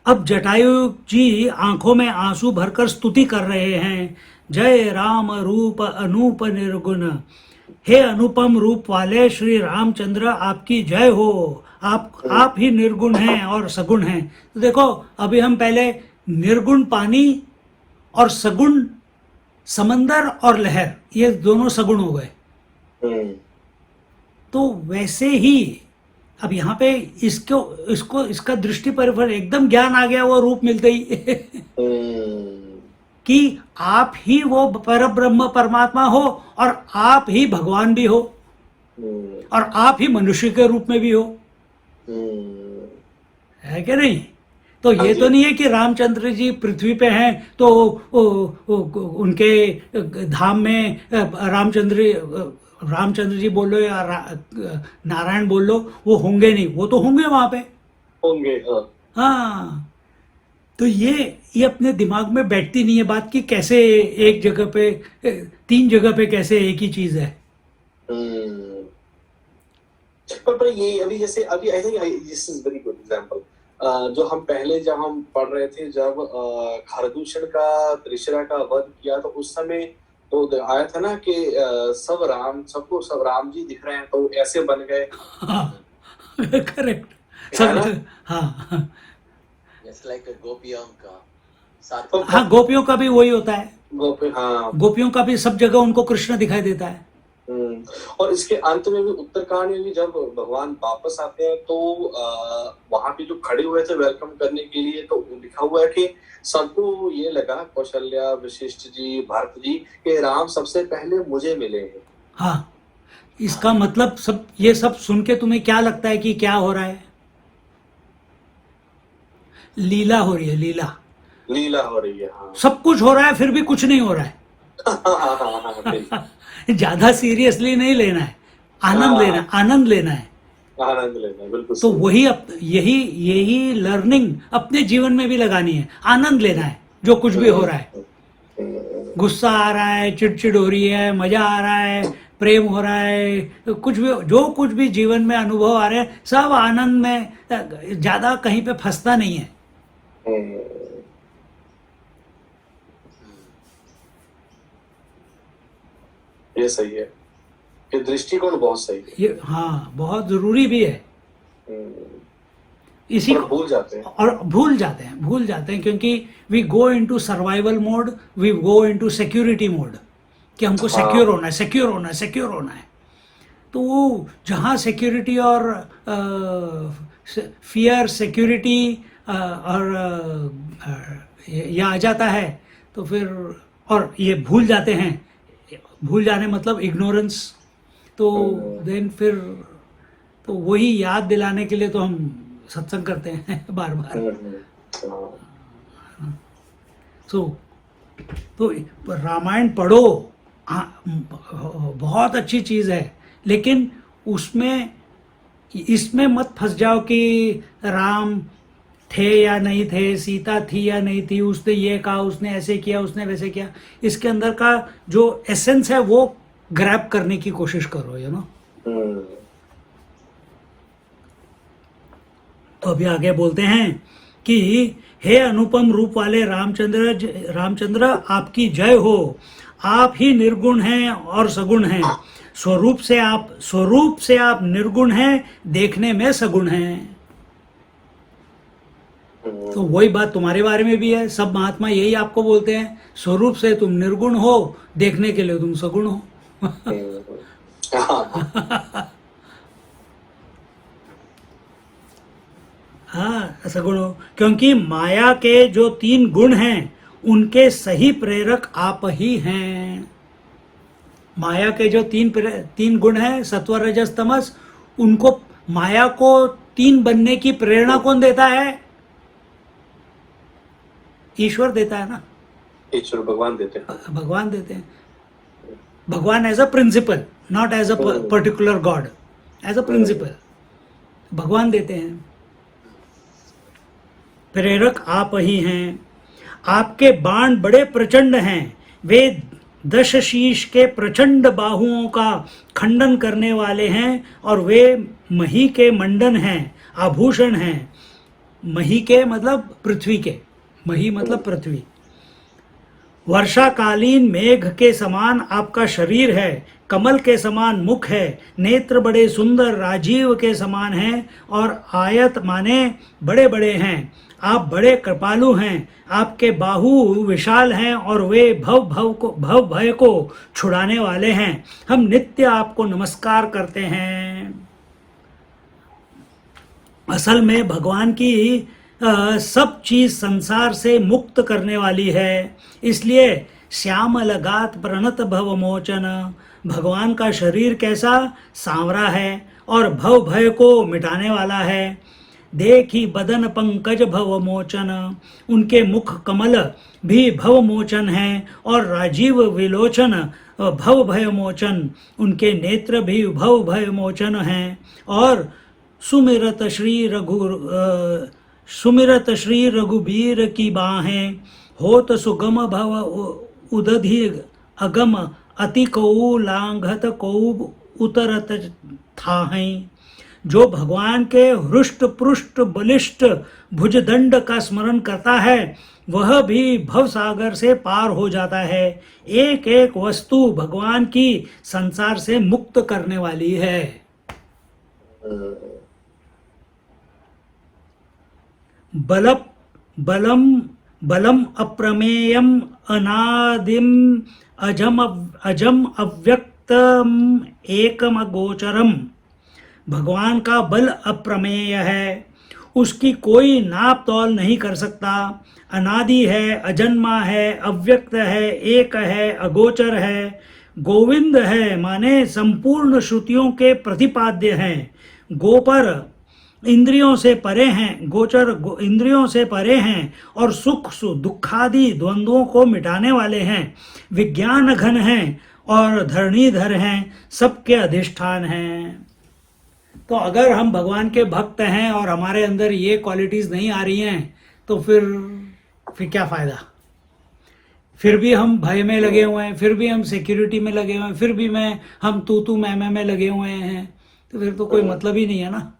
अब जटायु जी आंखों में आंसू भरकर स्तुति कर रहे हैं। जय राम रूप अनूप निर्गुण, हे अनुपम रूप वाले श्री रामचंद्र आपकी जय हो। आप ही निर्गुण हैं और सगुण हैं। तो देखो, अभी हम पहले निर्गुण पानी और सगुण समंदर और लहर, ये दोनों सगुण हो गए। तो वैसे ही अब यहाँ पे इसका दृष्टि परिफल एकदम ज्ञान आ गया वो रूप मिलते ही कि आप ही वो परब्रह्म परमात्मा हो और आप ही भगवान भी हो और आप ही मनुष्य के रूप में भी हो, है कि नहीं? तो ये तो नहीं है कि रामचंद्र जी पृथ्वी पे हैं तो उनके धाम में रामचंद्र जी बोल लो या नारायण बोल लो, वो होंगे नहीं, वो तो होंगे वहां पे, होंगे। हाँ। तो ये अपने दिमाग में बैठती नहीं है बात कि कैसे एक जगह पे, 3 जगह पे कैसे एक ही चीज है। पर ये अभी जैसे अभी I think this is very good example. जो हम पहले जब हम पढ़ रहे थे, जब खरदूषण का त्रिशरा का वध किया, तो उस समय तो आया था ना कि सबको सब राम जी दिख रहे हैं, तो ऐसे बन गए। करेक्ट, सब, हाँ like गोपियों का, हाँ गोपियों का भी वही होता है। हाँ, गोपियों का भी सब जगह उनको कृष्ण दिखाई देता है। और इसके अंत में भी उत्तरकांड में भी जब भगवान वापस आते हैं तो वहां पे जो खड़े हुए थे वेलकम करने के लिए, तो लिखा हुआ है कि सबको ये लगा, कौशल्या, वशिष्ठ जी, भरत जी, कि राम सबसे पहले मुझे मिले हैं। हाँ, इसका मतलब ये सब सुन के तुम्हें क्या लगता है कि क्या हो रहा है? लीला हो रही है, लीला हो रही है। हाँ। सब कुछ हो रहा है फिर भी कुछ नहीं हो रहा है। ज्यादा सीरियसली नहीं लेना है, आनंद लेना है। बिल्कुल। तो यही लर्निंग अपने जीवन में भी लगानी है। आनंद लेना है जो कुछ भी हो रहा है। गुस्सा आ रहा है, चिड़चिड़ हो रही है, मजा आ रहा है, प्रेम हो रहा है, जो कुछ भी जीवन में अनुभव आ रहे हैं, सब आनंद में, ज्यादा कहीं पे फंसता नहीं है। ये सही है, ये दृष्टिकोण बहुत सही है। ये हाँ, बहुत जरूरी भी है। इसी को भूल जाते हैं क्योंकि we go into survival mode, we go into security mode कि हमको सिक्योर होना है। तो वो जहाँ सिक्योरिटी और फियर, सिक्योरिटी और ये आ जाता है, तो फिर और ये भूल जाने मतलब इग्नोरेंस। तो देन फिर तो वही याद दिलाने के लिए तो हम सत्संग करते हैं बार बार। तो रामायण पढ़ो, बहुत अच्छी चीज़ है, लेकिन इसमें मत फंस जाओ कि राम थे या नहीं थे, सीता थी या नहीं थी, उसने ये कहा, उसने ऐसे किया, उसने वैसे किया। इसके अंदर का जो एसेंस है वो ग्रैब करने की कोशिश करो, यू नो। तो अभी आगे बोलते हैं कि हे अनुपम रूप वाले रामचंद्र आपकी जय हो। आप ही निर्गुण हैं और सगुण हैं। स्वरूप से आप निर्गुण हैं, देखने में सगुण हैं। तो वही बात तुम्हारे बारे में भी है। सब महात्मा यही आपको बोलते हैं, स्वरूप से तुम निर्गुण हो, देखने के लिए तुम सगुण हो। हाँ, सगुण हो, क्योंकि माया के जो 3 गुण हैं उनके सही प्रेरक आप ही हैं। माया के जो तीन गुण हैं, सत्व रजस तमस, उनको, माया को तीन बनने की प्रेरणा कौन देता है? ईश्वर देता है ना, ईश्वर भगवान देते हैं। भगवान देते हैं। भगवान as a principle, not as a particular god, as a principle भगवान देते हैं। प्रेरक आप ही हैं। आपके बाण बड़े प्रचंड हैं, वे दशशीष के प्रचंड बाहुओं का खंडन करने वाले हैं, और वे मही के मंडन हैं, आभूषण हैं। मही के मतलब पृथ्वी के, मही मतलब पृथ्वी। वर्षाकालीन मेघ के समान आपका शरीर है, कमल के समान मुख है, नेत्र बड़े सुंदर राजीव के समान हैं, और आयत माने बड़े बड़े हैं। आप बड़े कृपालु हैं, आपके बाहु विशाल हैं, और वे भव भय को छुड़ाने वाले हैं। हम नित्य आपको नमस्कार करते हैं। असल में भगवान की सब चीज संसार से मुक्त करने वाली है, इसलिए श्याम लगात प्रणत भव मोचन। भगवान का शरीर कैसा सांवरा है और भव भय को मिटाने वाला है। देखी बदन पंकज भव मोचन, उनके मुख कमल भी भव मोचन है, और राजीव विलोचन भव भय मोचन, उनके नेत्र भी भव भय मोचन हैं। और सुमिरत श्री रघुबीर की बाहें, होत सुगम भव उदधि अगम, अति कौ लांघत कौ उतरत थाहें। जो भगवान के हृष्ट पृष्ठ बलिष्ठ भुजदंड का स्मरण करता है, वह भी भव सागर से पार हो जाता है। एक एक वस्तु भगवान की संसार से मुक्त करने वाली है। बलम अप्रमेयम अनादिम अजम अव्यक्तम एकम अगोचरम। भगवान का बल अप्रमेय है, उसकी कोई नाप तौल नहीं कर सकता। अनादि है, अजन्मा है, अव्यक्त है, एक है, अगोचर है। गोविंद है माने संपूर्ण श्रुतियों के प्रतिपाद्य हैं। गोपर इंद्रियों से परे हैं, गोचर इंद्रियों से परे हैं, और सुख दुखादि द्वंद्वों को मिटाने वाले हैं। विज्ञान घन हैं और धरणीधर हैं, सबके अधिष्ठान हैं। तो अगर हम भगवान के भक्त हैं और हमारे अंदर ये क्वालिटीज नहीं आ रही हैं, तो फिर क्या फायदा? फिर भी हम भय में लगे हुए हैं, फिर भी हम सिक्योरिटी में लगे हुए हैं, फिर भी हम तू मैं में लगे हुए हैं, तो फिर तो कोई मतलब ही नहीं है ना।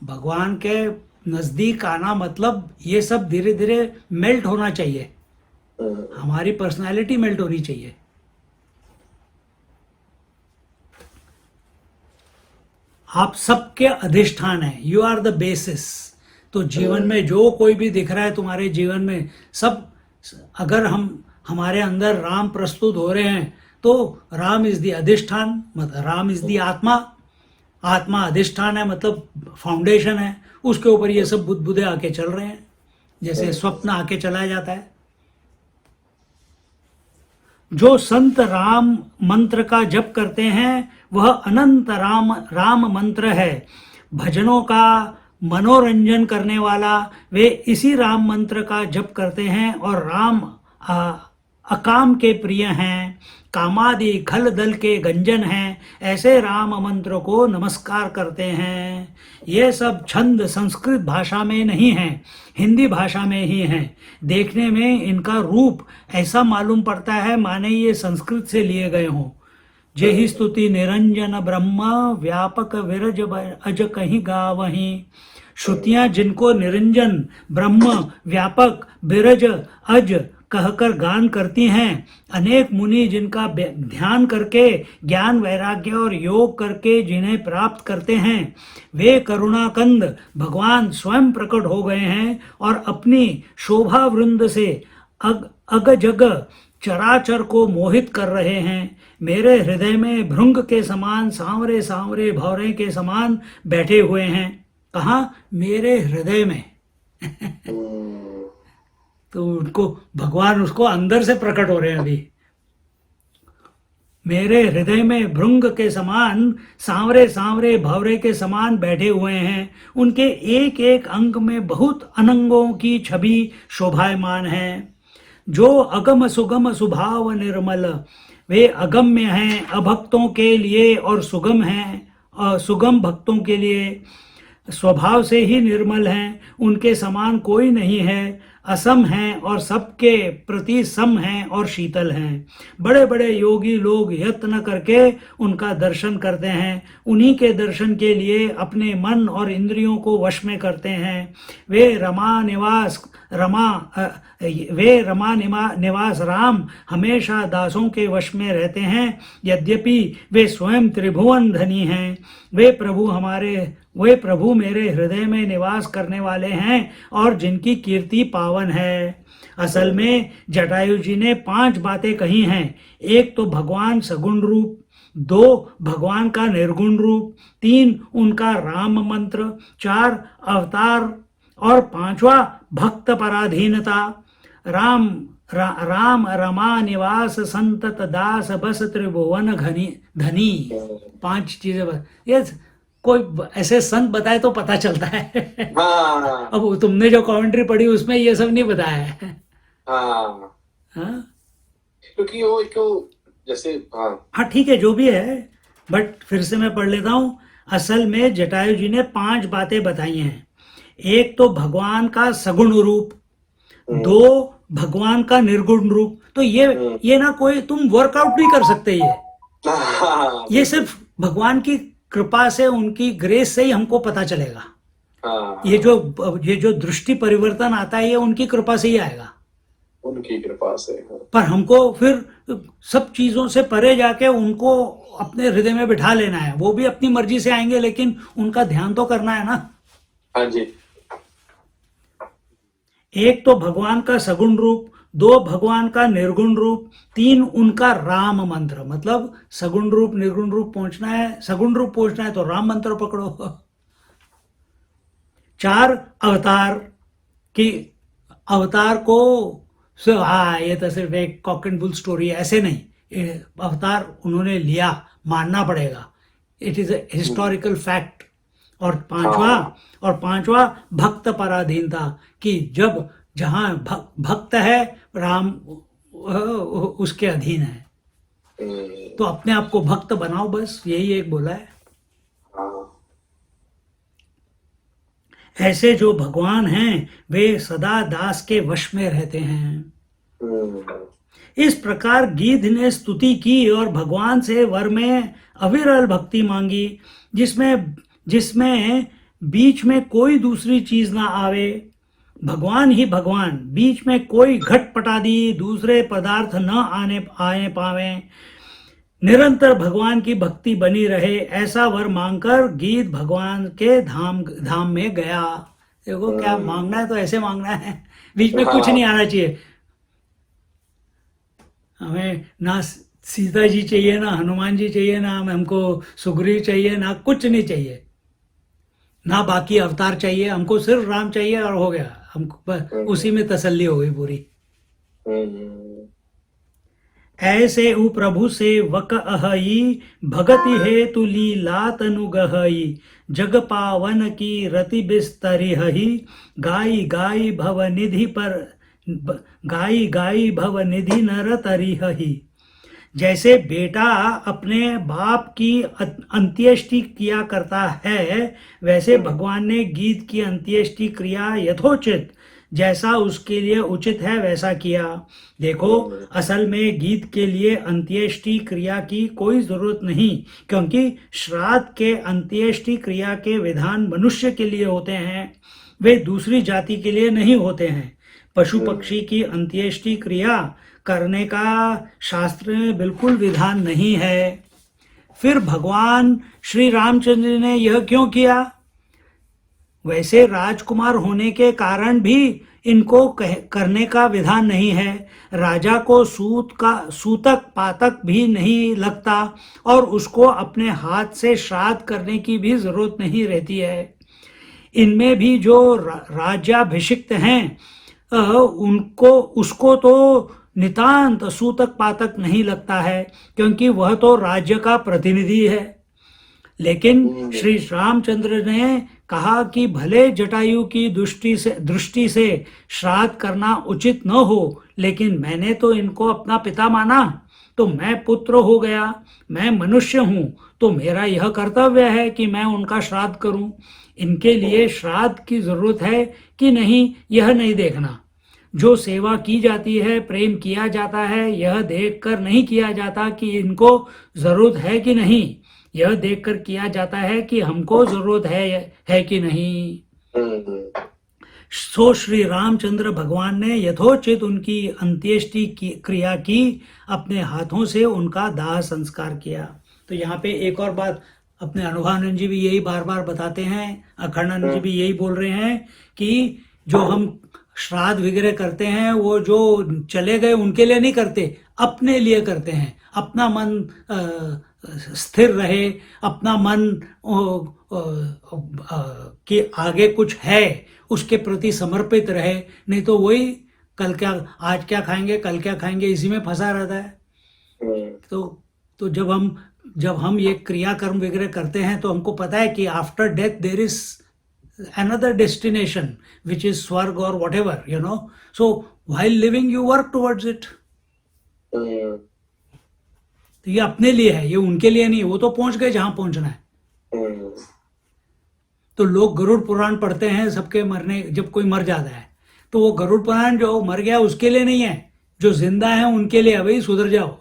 भगवान के नजदीक आना मतलब ये सब धीरे धीरे मेल्ट होना चाहिए, हमारी पर्सनालिटी मेल्ट होनी चाहिए। आप सबके अधिष्ठान हैं, यू आर द बेसिस। तो जीवन में जो कोई भी दिख रहा है तुम्हारे जीवन में, सब अगर हमारे अंदर राम प्रस्तुत हो रहे हैं, तो राम इज द अधिष्ठान, मतलब राम इज द आत्मा। आत्मा अधिष्ठान है, मतलब फाउंडेशन है, उसके ऊपर ये सब बुद्धे आके चल रहे हैं, जैसे स्वप्न आके चलाया जाता है। जो संत राम मंत्र का जप करते हैं, वह अनंत राम मंत्र है। भजनों का मनोरंजन करने वाला, वे इसी राम मंत्र का जप करते हैं, और राम अकाम के प्रिय हैं, कामादि खल दल के गंजन हैं, ऐसे राम मंत्र को नमस्कार करते हैं। ये सब छंद संस्कृत भाषा में नहीं है, हिंदी भाषा में ही है। देखने में इनका रूप ऐसा मालूम पड़ता है माने ये संस्कृत से लिए गए हों। जेहि स्तुति निरंजन ब्रह्म, व्यापक विरज अज कहीं गावहीं। श्रुतियां जिनको निरंजन ब्रह्म, व्यापक बिरज अज कहकर गान करती हैं, अनेक मुनि जिनका ध्यान करके ज्ञान वैराग्य और योग करके जिन्हें प्राप्त करते हैं, वे करुणाकंद भगवान स्वयं प्रकट हो गए हैं और अपनी शोभा वृंद से अग जग चराचर को मोहित कर रहे हैं। मेरे हृदय में भृंग के समान सांवरे सांवरे भौरे के समान बैठे हुए हैं। कहाँ? मेरे हृदय में। तो उनको भगवान उसको अंदर से प्रकट हो रहे हैं अभी। मेरे हृदय में भृंग के समान सांवरे सांवरे भंवरे के समान बैठे हुए हैं। उनके एक एक अंग में बहुत अनंगों की छवि शोभायमान है। जो अगम सुगम सुभाव निर्मल, वे अगम्य हैं अभक्तों के लिए और सुगम हैं सुगम भक्तों के लिए। स्वभाव से ही निर्मल हैं, उनके समान कोई नहीं है। असम हैं और सबके प्रति सम हैं और शीतल हैं। बड़े बड़े योगी लोग यत्न करके उनका दर्शन करते हैं। उन्हीं के दर्शन के लिए अपने मन और इंद्रियों को वश में करते हैं। वे रमा निवास राम हमेशा दासों के वश में रहते हैं। यद्यपि वे स्वयं त्रिभुवन धनी हैं। वे प्रभु मेरे हृदय में निवास करने वाले हैं और जिनकी कीर्ति पावन है। असल में जटायु जी ने 5 बातें कही हैं। एक तो भगवान सगुण रूप, 2 भगवान का निर्गुण रूप, 3 उनका राम मंत्र, 4 अवतार और 5वां भक्त पराधीनता। राम रमा निवास संतत दास बस त्रिभुवन धनी। 5 चीजें ये कोई ऐसे संत बताए तो पता चलता है। हाँ अब तुमने जो कमेंट्री पढ़ी उसमें ये सब नहीं बताया है। हाँ हाँ क्योंकि वो जैसे हाँ ठीक है जो भी है, बट फिर से मैं पढ़ लेता हूँ। असल में जटायु जी ने 5 बातें बताई हैं। एक तो भगवान का सगुण रूप, 2 भगवान का निर्गुण रूप। तो ये ना कोई तुम वर्कआउट नहीं कर सकते। ये सिर्फ भगवान की कृपा से, उनकी ग्रेस से ही हमको पता चलेगा। ये जो दृष्टि परिवर्तन आता है ये उनकी कृपा से ही आएगा, उनकी कृपा से। पर हमको फिर सब चीजों से परे जाके उनको अपने हृदय में बिठा लेना है। वो भी अपनी मर्जी से आएंगे लेकिन उनका ध्यान तो करना है ना। हाँ जी। एक तो भगवान का सगुण रूप, 2 भगवान का निर्गुण रूप, 3 उनका राम मंत्र। मतलब सगुण रूप निर्गुण रूप पहुंचना है, सगुण रूप पहुंचना है तो राम मंत्र पकड़ो। 4 अवतार की, अवतार को ये तो सिर्फ एक कॉक एंड बुल स्टोरी है, ऐसे नहीं। अवतार उन्होंने लिया, मानना पड़ेगा। It is a historical fact. और पांचवा भक्त पराधीनता, कि जब जहां भक्त है राम उसके अधीन है। तो अपने आप को भक्त बनाओ, बस यही एक बोला है। ऐसे जो भगवान हैं वे सदा दास के वश में रहते हैं। इस प्रकार गीध ने स्तुति की और भगवान से वर में अविरल भक्ति मांगी, जिसमें बीच में कोई दूसरी चीज ना आवे। भगवान ही भगवान, बीच में कोई घटपटादी दूसरे पदार्थ न आए पावे। निरंतर भगवान की भक्ति बनी रहे, ऐसा वर मांगकर गीत भगवान के धाम में गया। देखो क्या मांगना है तो ऐसे मांगना है, बीच में कुछ नहीं आना चाहिए। हमें ना सीता जी चाहिए, ना हनुमान जी चाहिए, ना हमको सुग्रीव चाहिए, ना कुछ नहीं चाहिए, ना बाकी अवतार चाहिए। हमको सिर्फ राम चाहिए और हो गया। हमको बस उसी में तसल्ली हो गई पूरी। ऐसे उ प्रभु से वक अहई, भगति हेतु लीला तनु गहई। जग पावन की रति बिस्तरी हई, गाई गाई भव निधि पर गाई भव निधि नर तरी हई। जैसे बेटा अपने बाप की अंत्येष्टि किया करता है, वैसे भगवान ने गीत की अंत्येष्टि क्रिया यथोचित जैसा उसके लिए उचित है वैसा किया। देखो असल में गीत के लिए अंत्येष्टि क्रिया की कोई जरूरत नहीं, क्योंकि श्राद्ध के अंत्येष्टि क्रिया के विधान मनुष्य के लिए होते हैं, वे दूसरी जाति के लिए नहीं होते हैं। पशु पक्षी की अंत्येष्टि क्रिया करने का शास्त्र में बिल्कुल विधान नहीं है। फिर भगवान श्री रामचंद्र ने यह क्यों किया? वैसे राजकुमार होने के कारण भी इनको करने का विधान नहीं है। राजा को सूतक पातक भी नहीं लगता और उसको अपने हाथ से श्राद्ध करने की भी जरूरत नहीं रहती है। इनमें भी जो राज्याभिषिक्त हैं उसको तो नितांत सूतक पातक नहीं लगता है, क्योंकि वह तो राज्य का प्रतिनिधि है। लेकिन श्री रामचंद्र ने कहा कि भले जटायु की दृष्टि से श्राद्ध करना उचित न हो, लेकिन मैंने तो इनको अपना पिता माना, तो मैं पुत्र हो गया, मैं मनुष्य हूँ, तो मेरा यह कर्तव्य है कि मैं उनका श्राद्ध करूं। इनके लिए श्राद्ध की जरूरत है कि नहीं, यह नहीं देखना। जो सेवा की जाती है, प्रेम किया जाता है, यह देखकर नहीं किया जाता कि इनको जरूरत है कि नहीं, यह देखकर किया जाता है कि हमको जरूरत है कि नहीं। सो श्री रामचंद्र भगवान ने यथोचित उनकी अंत्येष्टि क्रिया की, अपने हाथों से उनका दाह संस्कार किया। तो यहाँ पे एक और बात अपने अनुभवानंद जी भी यही बार बार बताते हैं, अखंडानंद जी भी यही बोल रहे हैं कि जो हम श्राद्ध वगैरह करते हैं वो जो चले गए उनके लिए नहीं करते, अपने लिए करते हैं। अपना मन स्थिर रहे, अपना मन कि आगे कुछ है उसके प्रति समर्पित रहे, नहीं तो वही कल क्या, आज क्या खाएंगे कल क्या खाएंगे, इसी में फंसा रहता है। तो जब हम ये क्रियाकर्म वगैरह करते हैं तो हमको पता है कि after death there is another destination which is swarg or whatever, you know, so while living you work towards it. तो ये अपने लिए है, ये उनके लिए नहीं, वो तो पहुंच गए जहां पहुंचना है। तो लोग गरुड़ पुराण पढ़ते हैं सबके मरने, जब कोई मर जाता है तो वो गरुड़ पुराण जो मर गया उसके लिए नहीं है, जो जिंदा है उनके लिए, भाई सुधर जाओ।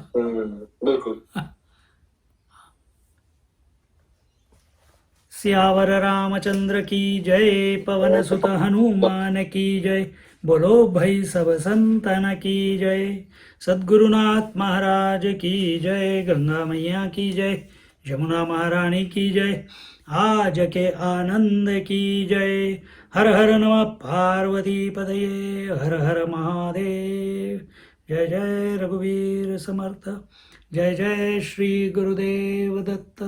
बिल्कुल। सियावर रामचंद्र की जय, पवन सुत हनुमान की जय, बोलो भाई सब संतन की जय, सद्गुरुनाथ महाराज की जय, गंगा मैया की जय, यमुना महारानी की जय, आज के आनंद की जय। हर हर नमः पार्वती पतये, हर हर महादेव। जय जय रघुवीर समर्थ, जय जय श्री गुरुदेव दत्त।